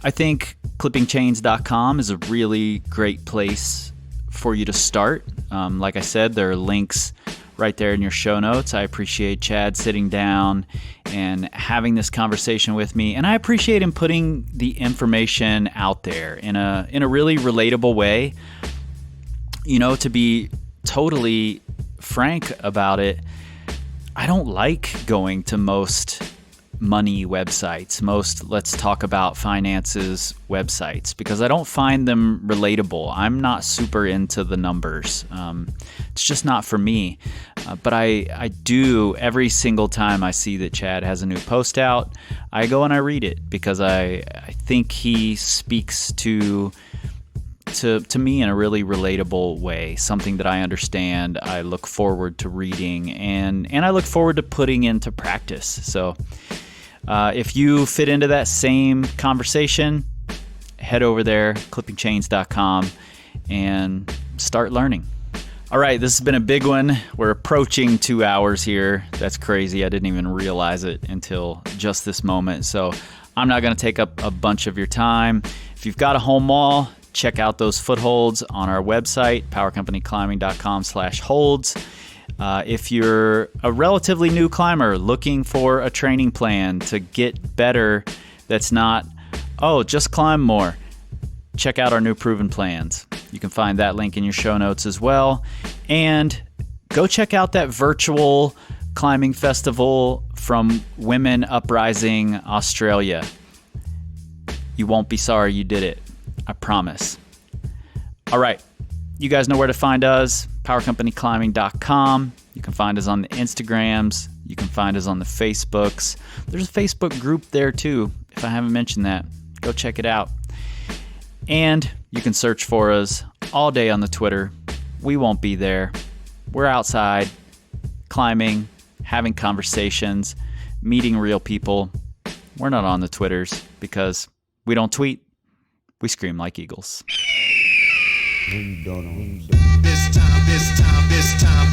I think clippingchains.com is a really great place for you to start. Like I said, there are links right there in your show notes. I appreciate Chad sitting down and having this conversation with me, and I appreciate him putting the information out there in a really relatable way. To be totally frank about it, I don't like going to most money websites, most let's talk about finances websites, because I don't find them relatable. I'm not super into the numbers. It's just not for me. But I do, every single time I see that Chad has a new post out, I go and I read it, because I think he speaks to me in a really relatable way, something that I understand, I look forward to reading, and I look forward to putting into practice. So if you fit into that same conversation, head over there, clippingchains.com, and start learning. All right, this has been a big one. We're approaching 2 hours here. That's crazy. I didn't even realize it until just this moment. So I'm not going to take up a bunch of your time. If you've got a home mall, check out those footholds on our website, powercompanyclimbing.com/holds. If you're a relatively new climber looking for a training plan to get better, that's not, just climb more, check out our new proven plans. You can find that link in your show notes as well. And go check out that virtual climbing festival from Women Uprising Australia. You won't be sorry you did it. I promise. All right. You guys know where to find us, powercompanyclimbing.com. You can find us on the Instagrams. You can find us on the Facebooks. There's a Facebook group there too. If I haven't mentioned that, go check it out. And you can search for us all day on the Twitter. We won't be there. We're outside, climbing, having conversations, meeting real people. We're not on the Twitters because we don't tweet. We scream like eagles. This time, this time.